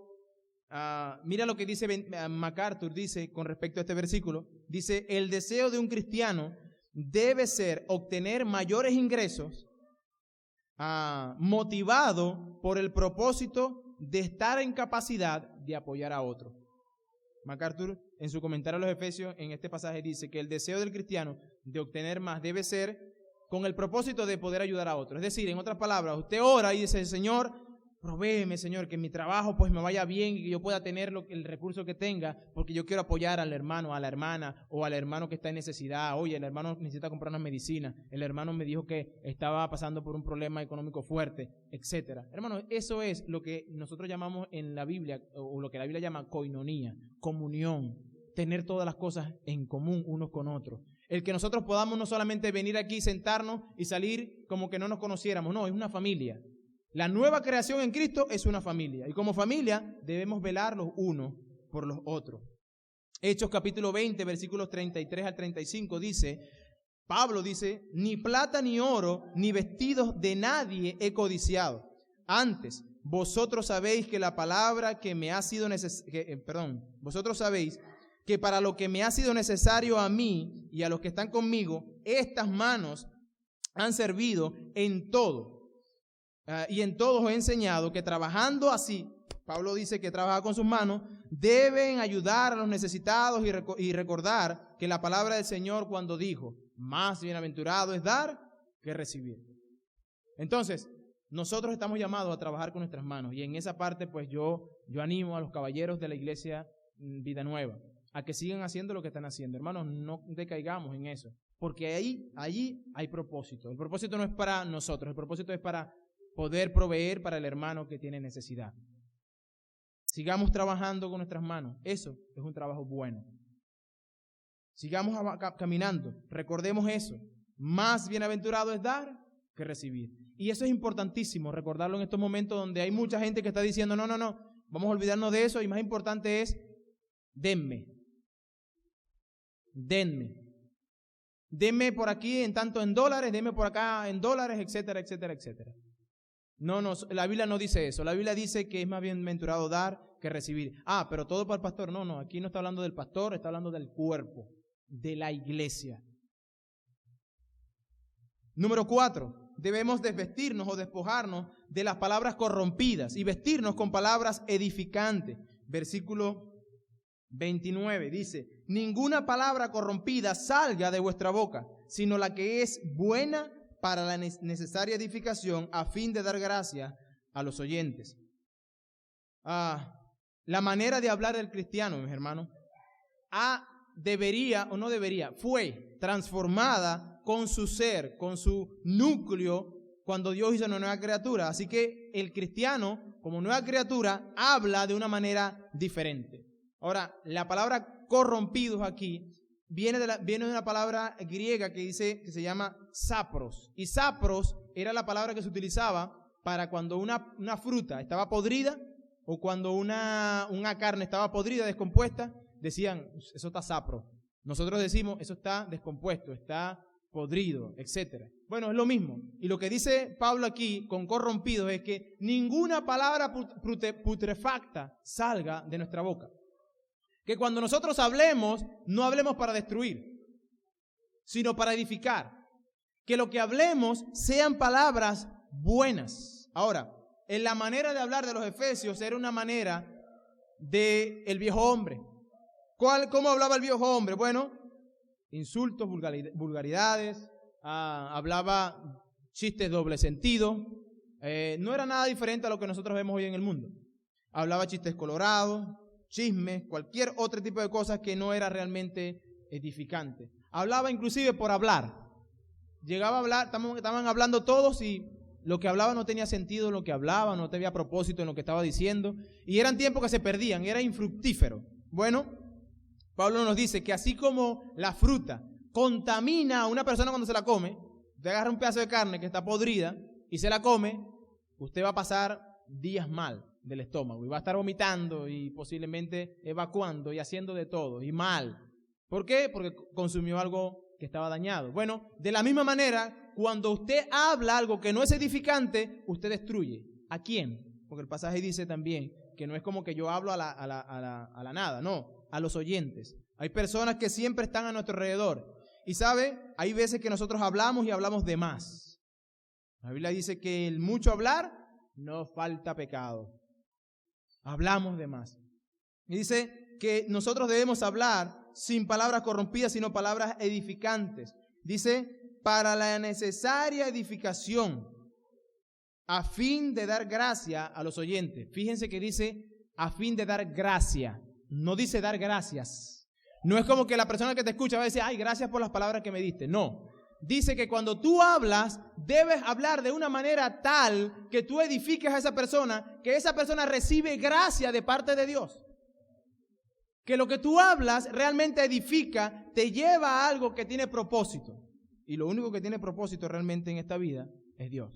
mira lo que dice MacArthur, dice con respecto a este versículo. Dice, el deseo de un cristiano debe ser obtener mayores ingresos motivado por el propósito de estar en capacidad de apoyar a otro. MacArthur, en su comentario a los Efesios, en este pasaje dice que el deseo del cristiano de obtener más debe ser con el propósito de poder ayudar a otro. Es decir, en otras palabras, usted ora y dice, Señor, provéeme, Señor, que en mi trabajo pues me vaya bien y que yo pueda tener el recurso que tenga, porque yo quiero apoyar al hermano, a la hermana, o al hermano que está en necesidad. Oye, el hermano necesita comprar unas medicinas, el hermano me dijo que estaba pasando por un problema económico fuerte, etcétera. Hermano, eso es lo que nosotros llamamos en la Biblia, o lo que la Biblia llama koinonía, comunión, tener todas las cosas en común unos con otros. El que nosotros podamos no solamente venir aquí, sentarnos y salir como que no nos conociéramos, no, es una familia. La nueva creación en Cristo es una familia. Y como familia debemos velar los unos por los otros. Hechos capítulo 20, versículos 33 al 35 dice, Pablo dice, ni plata ni oro, ni vestidos de nadie he codiciado. Antes, vosotros sabéis que la palabra que me ha sido vosotros sabéis que para lo que me ha sido necesario a mí y a los que están conmigo, estas manos han servido en todo. y en todos os he enseñado que trabajando así, Pablo dice que trabaja con sus manos, deben ayudar a los necesitados y recordar que la palabra del Señor cuando dijo, más bienaventurado es dar que recibir. Entonces, nosotros estamos llamados a trabajar con nuestras manos y en esa parte pues yo animo a los caballeros de la iglesia Vida Nueva a que sigan haciendo lo que están haciendo. Hermanos, no decaigamos en eso, porque allí hay propósito. El propósito no es para nosotros, el propósito es para poder proveer para el hermano que tiene necesidad. Sigamos trabajando con nuestras manos, eso es un trabajo bueno. Sigamos caminando, recordemos eso. Más bienaventurado es dar que recibir. Y eso es importantísimo, recordarlo en estos momentos donde hay mucha gente que está diciendo, no, vamos a olvidarnos de eso y más importante es, denme por aquí en tanto en dólares, denme por acá en dólares, etcétera, etcétera, etcétera. No, la Biblia no dice eso. La Biblia dice que es más bienaventurado dar que recibir. Pero todo para el pastor. No, aquí no está hablando del pastor, está hablando del cuerpo, de la iglesia. Número 4, debemos desvestirnos o despojarnos de las palabras corrompidas y vestirnos con palabras edificantes. Versículo 29 dice, ninguna palabra corrompida salga de vuestra boca, sino la que es buena para la necesaria edificación a fin de dar gracia a los oyentes. La manera de hablar del cristiano, mis hermanos, fue transformada con su ser, con su núcleo, cuando Dios hizo una nueva criatura. Así que el cristiano, como nueva criatura, habla de una manera diferente. Ahora, la palabra corrompidos aquí viene de una palabra griega que se llama sapros. Y sapros era la palabra que se utilizaba para cuando una fruta estaba podrida o cuando una carne estaba podrida, descompuesta, decían, eso está sapro. Nosotros decimos, eso está descompuesto, está podrido, etc. Bueno, es lo mismo. Y lo que dice Pablo aquí con corrompidos es que ninguna palabra putrefacta salga de nuestra boca. Que cuando nosotros hablemos, no hablemos para destruir, sino para edificar. Que lo que hablemos sean palabras buenas. Ahora, en la manera de hablar de los efesios era una manera del viejo hombre. ¿Cómo hablaba el viejo hombre? Bueno, insultos, vulgaridades, hablaba chistes doble sentido. No era nada diferente a lo que nosotros vemos hoy en el mundo. Hablaba chistes colorados, chismes, cualquier otro tipo de cosas que no era realmente edificante. Hablaba inclusive por hablar. Llegaba a hablar, estaban hablando todos y lo que hablaba no tenía sentido en lo que hablaba, no tenía propósito en lo que estaba diciendo. Y eran tiempos que se perdían, era infructífero. Bueno, Pablo nos dice que así como la fruta contamina a una persona cuando se la come, usted agarra un pedazo de carne que está podrida y se la come, usted va a pasar días mal del estómago y va a estar vomitando y posiblemente evacuando y haciendo de todo y mal. ¿Por qué? Porque consumió algo que estaba dañado. Bueno, de la misma manera, cuando usted habla algo que no es edificante, usted destruye. ¿A quién? Porque el pasaje dice también que no es como que yo hablo a la nada, no, a los oyentes. Hay personas que siempre están a nuestro alrededor. Y sabe, hay veces que nosotros hablamos y hablamos de más. La Biblia dice que el mucho hablar no falta pecado. Hablamos de más. Y dice que nosotros debemos hablar sin palabras corrompidas, sino palabras edificantes. Dice, para la necesaria edificación, a fin de dar gracia a los oyentes. Fíjense que dice, a fin de dar gracia. No dice dar gracias. No es como que la persona que te escucha va a decir, ay, gracias por las palabras que me diste. No. Dice que cuando tú hablas, debes hablar de una manera tal que tú edifiques a esa persona, que esa persona recibe gracia de parte de Dios. Que lo que tú hablas realmente edifica, te lleva a algo que tiene propósito. Y lo único que tiene propósito realmente en esta vida es Dios.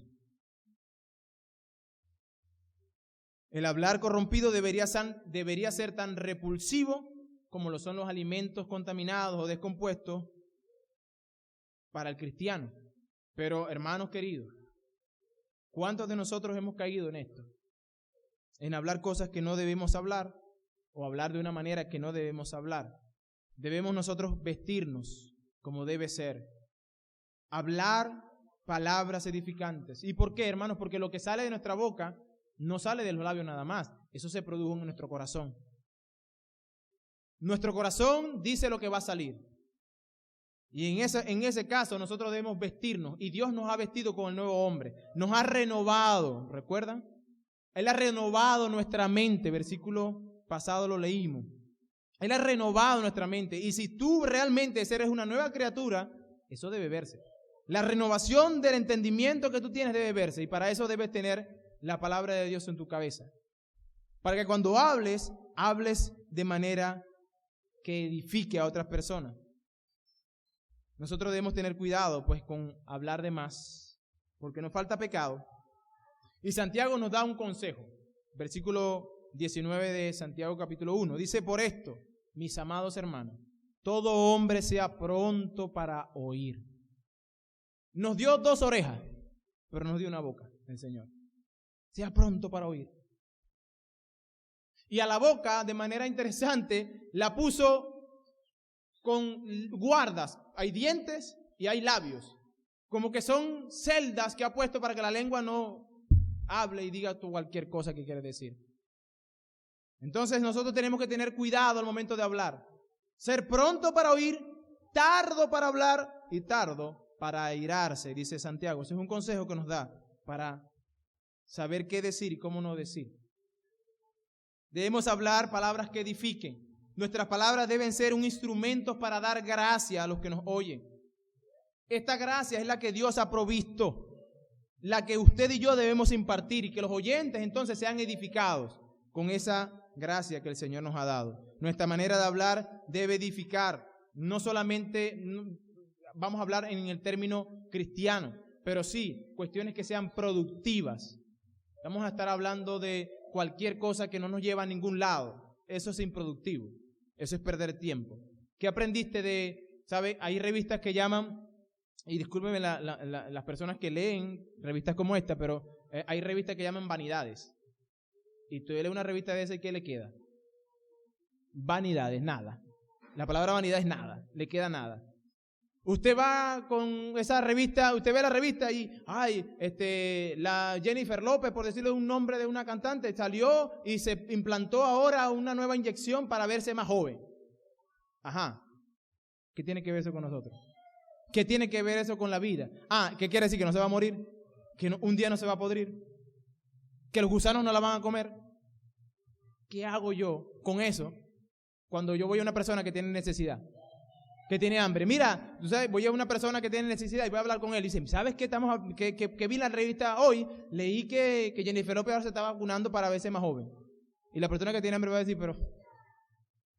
El hablar corrompido debería ser tan repulsivo como lo son los alimentos contaminados o descompuestos para el cristiano. Pero, hermanos queridos, ¿cuántos de nosotros hemos caído en esto? En hablar cosas que no debemos hablar o hablar de una manera que no debemos hablar. Debemos nosotros vestirnos como debe ser. Hablar palabras edificantes. ¿Y por qué, hermanos? Porque lo que sale de nuestra boca no sale de los labios nada más. Eso se produjo en nuestro corazón. Nuestro corazón dice lo que va a salir. Y en ese caso nosotros debemos vestirnos. Y Dios nos ha vestido con el nuevo hombre. Nos ha renovado. ¿Recuerdan? Él ha renovado nuestra mente. Versículo pasado lo leímos. Él ha renovado nuestra mente. Y si tú realmente eres una nueva criatura, eso debe verse. La renovación del entendimiento que tú tienes debe verse. Y para eso debes tener la palabra de Dios en tu cabeza. Para que cuando hables, hables de manera que edifique a otras personas. Nosotros debemos tener cuidado pues con hablar de más, porque nos falta pecado. Y Santiago nos da un consejo. Versículo 19 de Santiago capítulo 1. Dice: por esto, mis amados hermanos, todo hombre sea pronto para oír. Nos dio 2 orejas, pero nos dio una boca el Señor. Sea pronto para oír. Y a la boca, de manera interesante, la puso con guardas. Hay dientes y hay labios. Como que son celdas que ha puesto para que la lengua no hable y diga cualquier cosa que quiere decir. Entonces nosotros tenemos que tener cuidado al momento de hablar. Ser pronto para oír, tardo para hablar y tardo para airarse, dice Santiago. Ese es un consejo que nos da para saber qué decir y cómo no decir. Debemos hablar palabras que edifiquen. Nuestras palabras deben ser un instrumento para dar gracia a los que nos oyen. Esta gracia es la que Dios ha provisto, la que usted y yo debemos impartir, y que los oyentes entonces sean edificados con esa gracia que el Señor nos ha dado. Nuestra manera de hablar debe edificar. No solamente vamos a hablar en el término cristiano, pero sí cuestiones que sean productivas. Vamos a estar hablando de cualquier cosa que no nos lleva a ningún lado. Eso es improductivo. Eso es perder tiempo. ¿Qué aprendiste de, sabe? Hay revistas que llaman, y discúlpenme las personas que leen revistas como esta, pero hay revistas que llaman vanidades. Y tú lees una revista de esa y ¿qué le queda? Vanidades, nada. La palabra vanidad es nada, le queda nada. Usted va con esa revista, usted ve la revista y, la Jennifer López, por decirlo un nombre de una cantante, salió y se implantó ahora una nueva inyección para verse más joven. Ajá. ¿Qué tiene que ver eso con nosotros? ¿Qué tiene que ver eso con la vida? ¿Qué quiere decir? ¿Que no se va a morir? ¿Que un día no se va a podrir? ¿Que los gusanos no la van a comer? ¿Qué hago yo con eso cuando yo voy a una persona que tiene necesidad? Que tiene hambre. Mira, tú sabes, voy a una persona que tiene necesidad y voy a hablar con él. Y dice, ¿sabes qué? Que vi la revista hoy, leí que Jennifer López ahora se está vacunando para verse más joven. Y la persona que tiene hambre va a decir, pero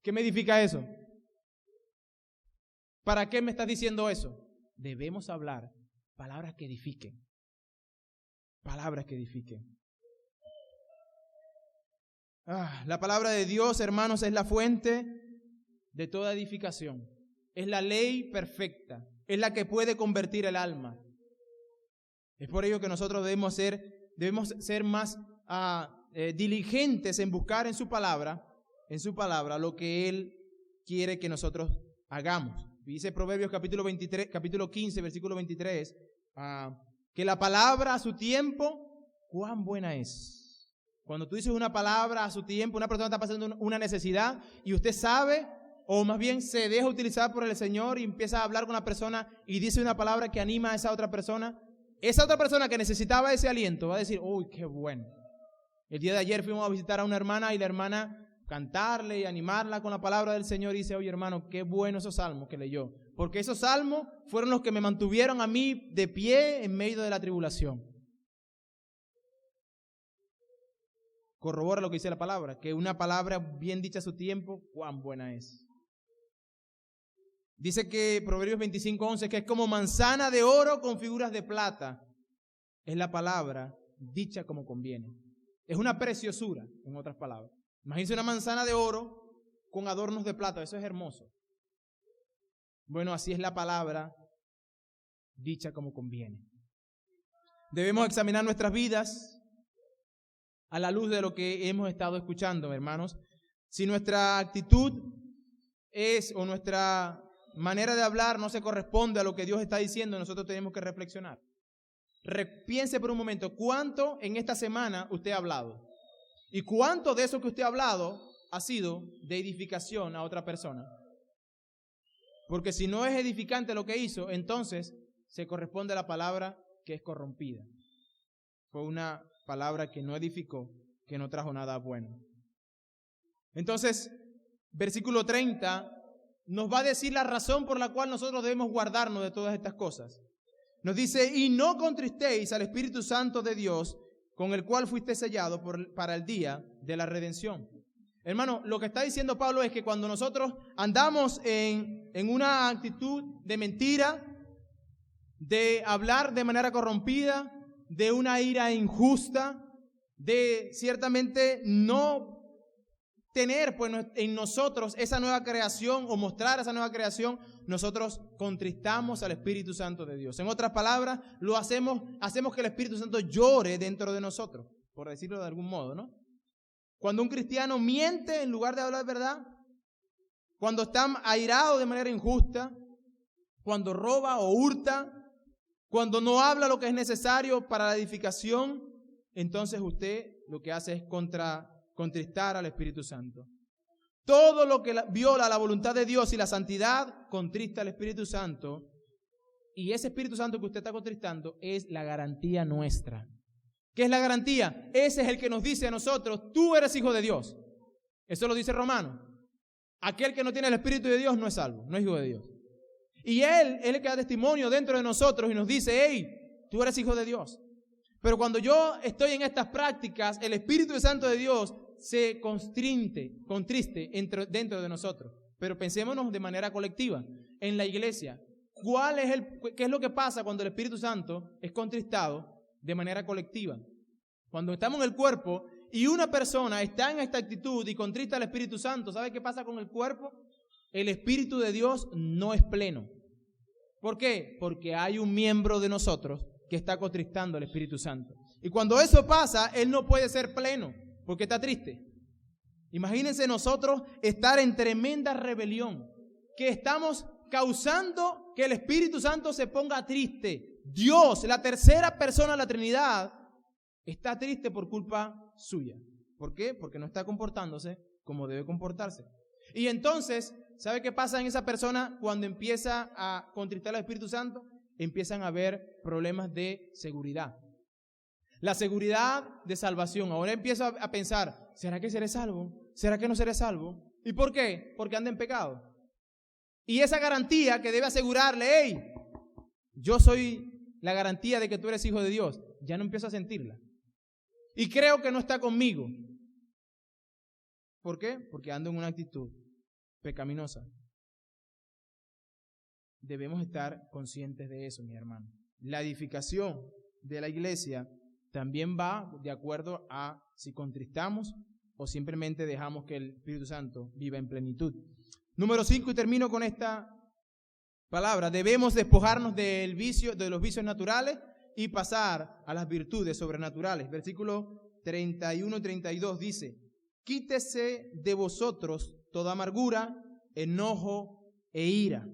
¿qué me edifica eso? ¿Para qué me estás diciendo eso? Debemos hablar palabras que edifiquen. Palabras que edifiquen. La palabra de Dios, hermanos, es la fuente de toda edificación. Es la ley perfecta. Es la que puede convertir el alma. Es por ello que nosotros debemos ser más diligentes en buscar en su palabra lo que Él quiere que nosotros hagamos. Dice Proverbios capítulo 15, versículo 23, que la palabra a su tiempo, cuán buena es. Cuando tú dices una palabra a su tiempo, una persona está pasando una necesidad y usted sabe, o más bien se deja utilizar por el Señor y empieza a hablar con la persona y dice una palabra que anima a esa otra persona que necesitaba ese aliento va a decir, uy, qué bueno. El día de ayer fuimos a visitar a una hermana y la hermana cantarle y animarla con la palabra del Señor y dice, oye hermano, qué bueno esos salmos que leyó, porque esos salmos fueron los que me mantuvieron a mí de pie en medio de la tribulación. Corrobora lo que dice la palabra, que una palabra bien dicha a su tiempo, cuán buena es. Dice que Proverbios 25:11, que es como manzana de oro con figuras de plata. Es la palabra dicha como conviene. Es una preciosura, en otras palabras. Imagínense una manzana de oro con adornos de plata, eso es hermoso. Bueno, así es la palabra dicha como conviene. Debemos examinar nuestras vidas a la luz de lo que hemos estado escuchando, hermanos. Si nuestra actitud o nuestra manera de hablar no se corresponde a lo que Dios está diciendo, nosotros tenemos que reflexionar. Piense por un momento, ¿cuánto en esta semana usted ha hablado? ¿Y cuánto de eso que usted ha hablado ha sido de edificación a otra persona? Porque si no es edificante lo que hizo, entonces se corresponde a la palabra que es corrompida. Fue una palabra que no edificó, que no trajo nada bueno. Entonces, versículo 30 nos va a decir la razón por la cual nosotros debemos guardarnos de todas estas cosas. Nos dice, y no contristéis al Espíritu Santo de Dios, con el cual fuiste sellado para el día de la redención. Hermano, lo que está diciendo Pablo es que cuando nosotros andamos en una actitud de mentira, de hablar de manera corrompida, de una ira injusta, de ciertamente no tener pues en nosotros esa nueva creación o mostrar esa nueva creación, nosotros contristamos al Espíritu Santo de Dios. En otras palabras, hacemos que el Espíritu Santo llore dentro de nosotros, por decirlo de algún modo, ¿no? Cuando un cristiano miente en lugar de hablar verdad, cuando está airado de manera injusta, cuando roba o hurta, cuando no habla lo que es necesario para la edificación, entonces usted lo que hace es contristar al Espíritu Santo. Todo lo que viola la voluntad de Dios y la santidad, contrista al Espíritu Santo. Y ese Espíritu Santo que usted está contristando es la garantía nuestra. ¿Qué es la garantía? Ese es el que nos dice a nosotros, tú eres hijo de Dios. Eso lo dice Romano. Aquel que no tiene el Espíritu de Dios no es salvo, no es hijo de Dios. Y Él es el que da testimonio dentro de nosotros y nos dice, hey, tú eres hijo de Dios. Pero cuando yo estoy en estas prácticas, el Espíritu Santo de Dios se contriste dentro de nosotros. Pero pensémonos de manera colectiva. En la iglesia, ¿qué es lo que pasa cuando el Espíritu Santo es contristado de manera colectiva? Cuando estamos en el cuerpo y una persona está en esta actitud y contrista al Espíritu Santo, ¿sabe qué pasa con el cuerpo? El Espíritu de Dios no es pleno. ¿Por qué? Porque hay un miembro de nosotros que está contristando al Espíritu Santo. Y cuando eso pasa, Él no puede ser pleno, porque está triste. Imagínense nosotros estar en tremenda rebelión, que estamos causando que el Espíritu Santo se ponga triste. Dios, la tercera persona de la Trinidad, está triste por culpa suya. ¿Por qué? Porque no está comportándose como debe comportarse. Y entonces, ¿sabe qué pasa en esa persona cuando empieza a contristar al Espíritu Santo? Empiezan a haber problemas de seguridad. La seguridad de salvación. Ahora empieza a pensar, ¿será que seré salvo? ¿Será que no seré salvo? ¿Y por qué? Porque anda en pecado. Y esa garantía que debe asegurarle, hey, yo soy la garantía de que tú eres hijo de Dios, ya no empiezo a sentirla. Y creo que no está conmigo. ¿Por qué? Porque ando en una actitud pecaminosa. Debemos estar conscientes de eso, mis hermanos. La edificación de la iglesia también va de acuerdo a si contristamos o simplemente dejamos que el Espíritu Santo viva en plenitud. Número 5, y termino con esta palabra. Debemos despojarnos de los vicios naturales y pasar a las virtudes sobrenaturales. Versículo 31 y 32 dice, quítese de vosotros toda amargura, enojo e ira.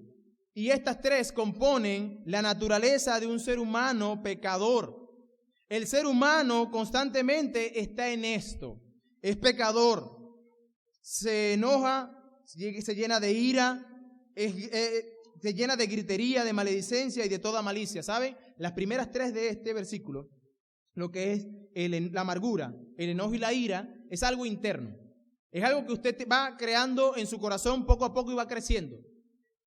Y estas tres componen la naturaleza de un ser humano pecador. El ser humano constantemente está en esto. Es pecador. Se enoja, se llena de ira, se llena de gritería, de maledicencia y de toda malicia. ¿Saben? Las primeras tres de este versículo, lo que es la amargura, el enojo y la ira, es algo interno. Es algo que usted va creando en su corazón poco a poco y va creciendo.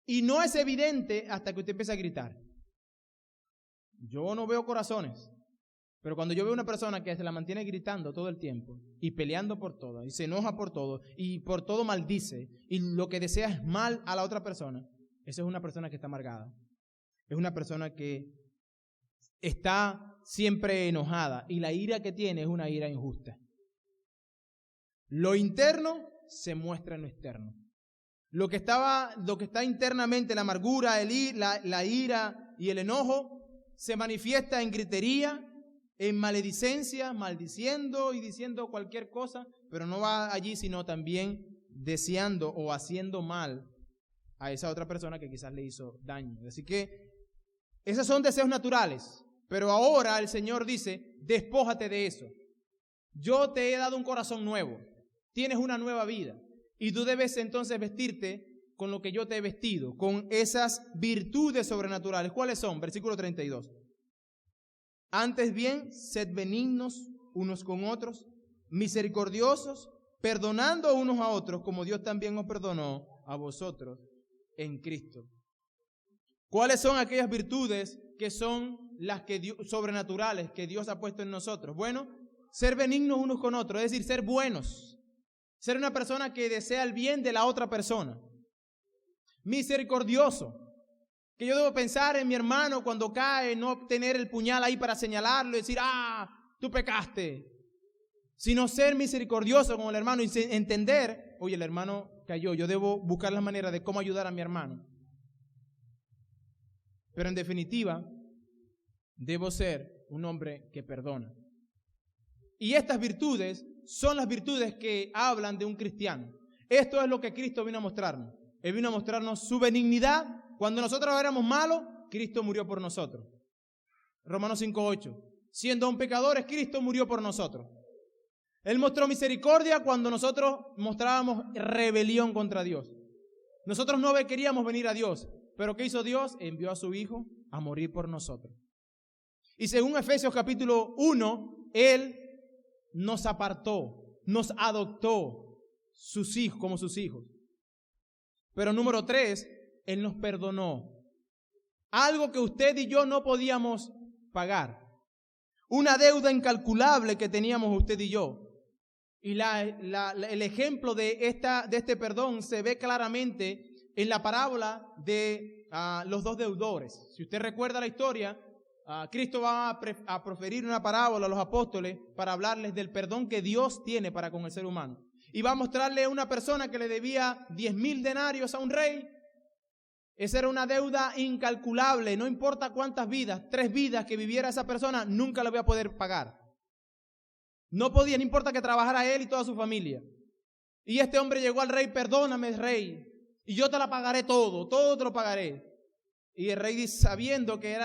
Y no es evidente hasta que usted empieza a gritar. Yo no veo corazones, pero cuando yo veo una persona que se la mantiene gritando todo el tiempo y peleando por todo, y se enoja por todo, y por todo maldice, y lo que desea es mal a la otra persona, esa es una persona que está amargada. Es una persona que está siempre enojada, y la ira que tiene es una ira injusta. Lo interno se muestra en lo externo. Lo que está internamente, la amargura, la ira y el enojo, se manifiesta en gritería, en maledicencia, maldiciendo y diciendo cualquier cosa, pero no va allí, sino también deseando o haciendo mal a esa otra persona que quizás le hizo daño. Así que esos son deseos naturales. Pero ahora el Señor dice, despójate de eso. Yo te he dado un corazón nuevo. Tienes una nueva vida. Y tú debes entonces vestirte con lo que yo te he vestido, con esas virtudes sobrenaturales. ¿Cuáles son? Versículo 32. Antes bien, sed benignos unos con otros, misericordiosos, perdonando unos a otros, como Dios también os perdonó a vosotros en Cristo. ¿Cuáles son aquellas virtudes que son las que sobrenaturales que Dios ha puesto en nosotros? Bueno, ser benignos unos con otros, es decir, ser buenos, ser una persona que desea el bien de la otra persona. Misericordioso, que yo debo pensar en mi hermano cuando cae, no tener el puñal ahí para señalarlo y decir, tú pecaste, sino ser misericordioso con el hermano y entender, oye, el hermano cayó, yo debo buscar la manera de cómo ayudar a mi hermano. Pero en definitiva, debo ser un hombre que perdona. Y estas virtudes son las virtudes que hablan de un cristiano. Esto es lo que Cristo vino a mostrarnos. Él vino a mostrarnos su benignidad. Cuando nosotros éramos malos, Cristo murió por nosotros. Romanos 5:8. Siendo aún pecadores, Cristo murió por nosotros. Él mostró misericordia cuando nosotros mostrábamos rebelión contra Dios. Nosotros no queríamos venir a Dios. Pero ¿qué hizo Dios? Envió a su Hijo a morir por nosotros. Y según Efesios capítulo 1, Él nos apartó, nos adoptó sus hijos, como sus hijos. Pero número 3, Él nos perdonó. Algo que usted y yo no podíamos pagar. Una deuda incalculable que teníamos usted y yo. Y el ejemplo de este perdón se ve claramente en la parábola de los dos deudores. Si usted recuerda la historia, Cristo va a proferir una parábola a los apóstoles para hablarles del perdón que Dios tiene para con el ser humano. Y va a mostrarle a una persona que le debía 10,000 denarios a un rey. Esa era una deuda incalculable, no importa cuántas vidas, 3 vidas que viviera esa persona, nunca la voy a poder pagar. No podía, no importa que trabajara él y toda su familia. Y este hombre llegó al rey, perdóname, rey, y yo te la pagaré todo te lo pagaré. Y el rey dice, sabiendo que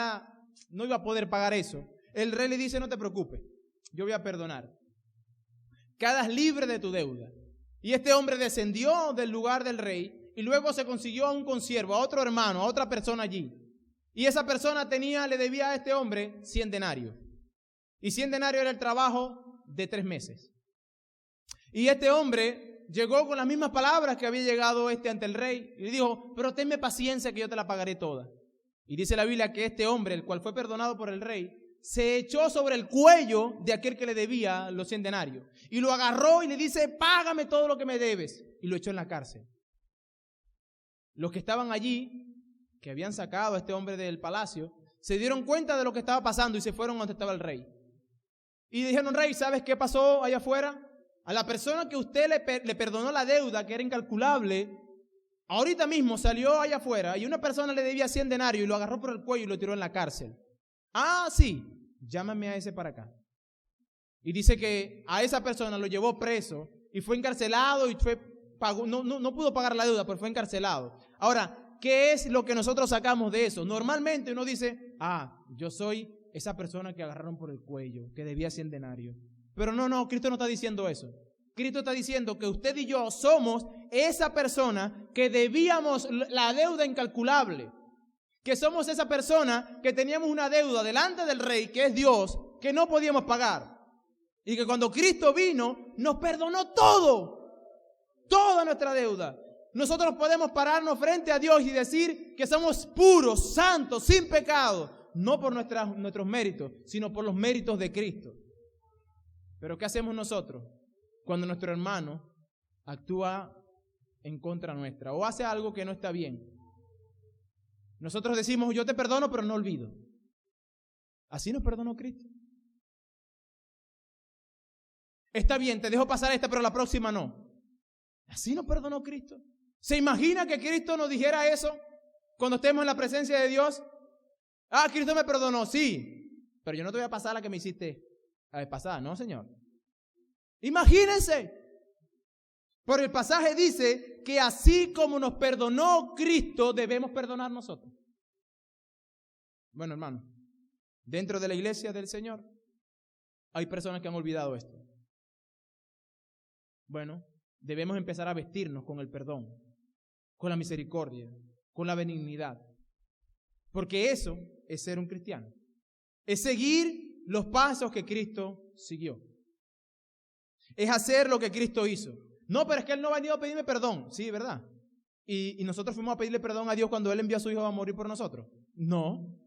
no iba a poder pagar eso, el rey le dice, no te preocupes, yo voy a perdonar. Quedas libre de tu deuda. Y este hombre descendió del lugar del rey y luego se consiguió a un consiervo, a otro hermano, a otra persona allí. Y esa persona le debía a este hombre 100 denarios. Y 100 denarios era el trabajo de 3 meses. Y este hombre llegó con las mismas palabras que había llegado ante el rey. Y le dijo, pero tenme paciencia que yo te la pagaré toda. Y dice la Biblia que este hombre, el cual fue perdonado por el rey, se echó sobre el cuello de aquel que le debía los 100 denarios. Y lo agarró y le dice, págame todo lo que me debes. Y lo echó en la cárcel. Los que estaban allí, que habían sacado a este hombre del palacio, se dieron cuenta de lo que estaba pasando y se fueron donde estaba el rey. Y dijeron, rey, ¿sabes qué pasó allá afuera? A la persona que usted le perdonó la deuda, que era incalculable, ahorita mismo salió allá afuera y una persona le debía 100 denarios y lo agarró por el cuello y lo tiró en la cárcel. Ah, sí, llámame a ese para acá. Y dice que a esa persona lo llevó preso y fue encarcelado y no pudo pagar la deuda, pero fue encarcelado. Ahora, ¿qué es lo que nosotros sacamos de eso? Normalmente uno dice, yo soy esa persona que agarraron por el cuello, que debía 100 denarios. Pero no, Cristo no está diciendo eso. Cristo está diciendo que usted y yo somos esa persona que debíamos la deuda incalculable. Que somos esa persona que teníamos una deuda delante del Rey, que es Dios, que no podíamos pagar. Y que cuando Cristo vino, nos perdonó toda nuestra deuda. Nosotros podemos pararnos frente a Dios y decir que somos puros, santos, sin pecado. No por nuestros méritos, sino por los méritos de Cristo. Pero ¿qué hacemos nosotros cuando nuestro hermano actúa en contra nuestra o hace algo que no está bien? Nosotros decimos, yo te perdono, pero no olvido. Así nos perdonó Cristo. Está bien, te dejo pasar esta, pero la próxima no. Así nos perdonó Cristo. ¿Se imagina que Cristo nos dijera eso cuando estemos en la presencia de Dios? Cristo me perdonó, sí, pero yo no te voy a pasar la que me hiciste la vez pasada, no, Señor. Imagínense. Pero el pasaje dice que así como nos perdonó Cristo, debemos perdonar nosotros. Bueno, hermano, dentro de la iglesia del Señor, hay personas que han olvidado esto. Bueno, debemos empezar a vestirnos con el perdón, con la misericordia, con la benignidad. Porque eso es ser un cristiano. Es seguir los pasos que Cristo siguió. Es hacer lo que Cristo hizo. No, pero es que Él no ha venido a pedirme perdón. Sí, ¿verdad? Y nosotros fuimos a pedirle perdón a Dios cuando Él envió a su Hijo a morir por nosotros. No.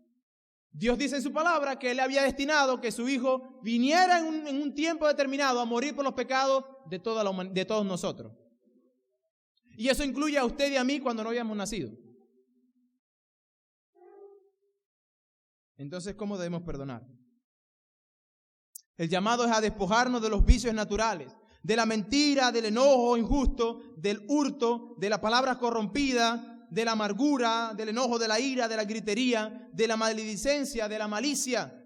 Dios dice en su palabra que Él había destinado que su Hijo viniera en un tiempo determinado a morir por los pecados de todos nosotros. Y eso incluye a usted y a mí cuando no habíamos nacido. Entonces, ¿cómo debemos perdonar? El llamado es a despojarnos de los vicios naturales, de la mentira, del enojo injusto, del hurto, de las palabras corrompidas, de la amargura, del enojo, de la ira, de la gritería, de la maledicencia, de la malicia.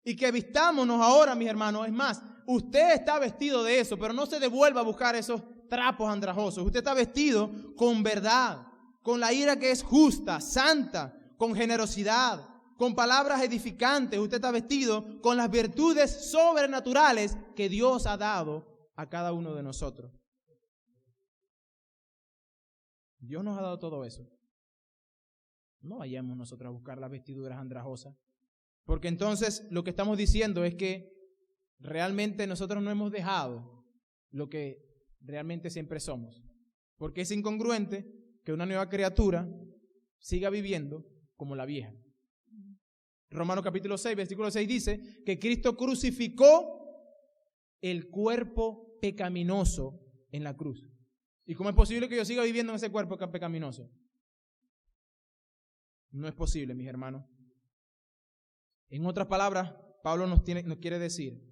Y que vistámonos ahora, mis hermanos. Es más, usted está vestido de eso, pero no se devuelva a buscar esos trapos andrajosos. Usted está vestido con verdad, con la ira que es justa, santa, con generosidad, con palabras edificantes. Usted está vestido con las virtudes sobrenaturales que Dios ha dado a cada uno de nosotros. Dios nos ha dado todo eso. No vayamos nosotros a buscar las vestiduras andrajosas, porque entonces lo que estamos diciendo es que realmente nosotros no hemos dejado lo que realmente siempre somos, porque es incongruente que una nueva criatura siga viviendo como la vieja. Romanos capítulo 6, versículo 6 dice que Cristo crucificó el cuerpo pecaminoso en la cruz. ¿Y cómo es posible que yo siga viviendo en ese cuerpo pecaminoso? No es posible, mis hermanos. En otras palabras, Pablo nos quiere decir,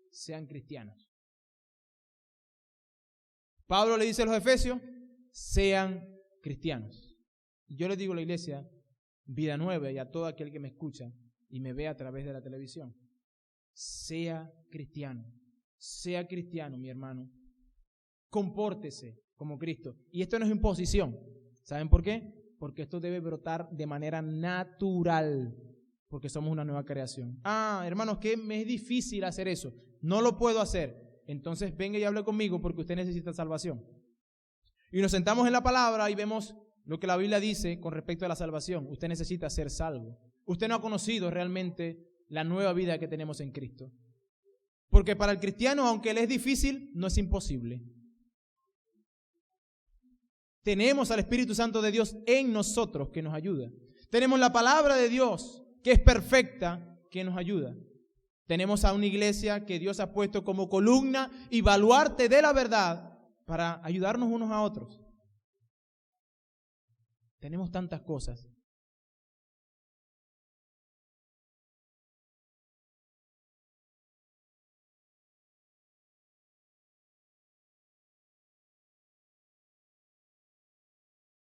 sean cristianos. Pablo le dice a los efesios, sean cristianos. Y yo le digo a la iglesia, Vida Nueva, y a todo aquel que me escucha y me ve a través de la televisión, sea cristiano, mi hermano. Compórtese como Cristo. Y esto no es imposición. ¿Saben por qué? Porque esto debe brotar de manera natural, porque somos una nueva creación. Hermanos, que me es difícil hacer eso. No lo puedo hacer. Entonces venga y hable conmigo porque usted necesita salvación. Y nos sentamos en la palabra y vemos lo que la Biblia dice con respecto a la salvación. Usted necesita ser salvo. Usted no ha conocido realmente la nueva vida que tenemos en Cristo. Porque para el cristiano, aunque le es difícil, no es imposible. Tenemos al Espíritu Santo de Dios en nosotros que nos ayuda. Tenemos la palabra de Dios que es perfecta, que nos ayuda. Tenemos a una iglesia que Dios ha puesto como columna y baluarte de la verdad para ayudarnos unos a otros. Tenemos tantas cosas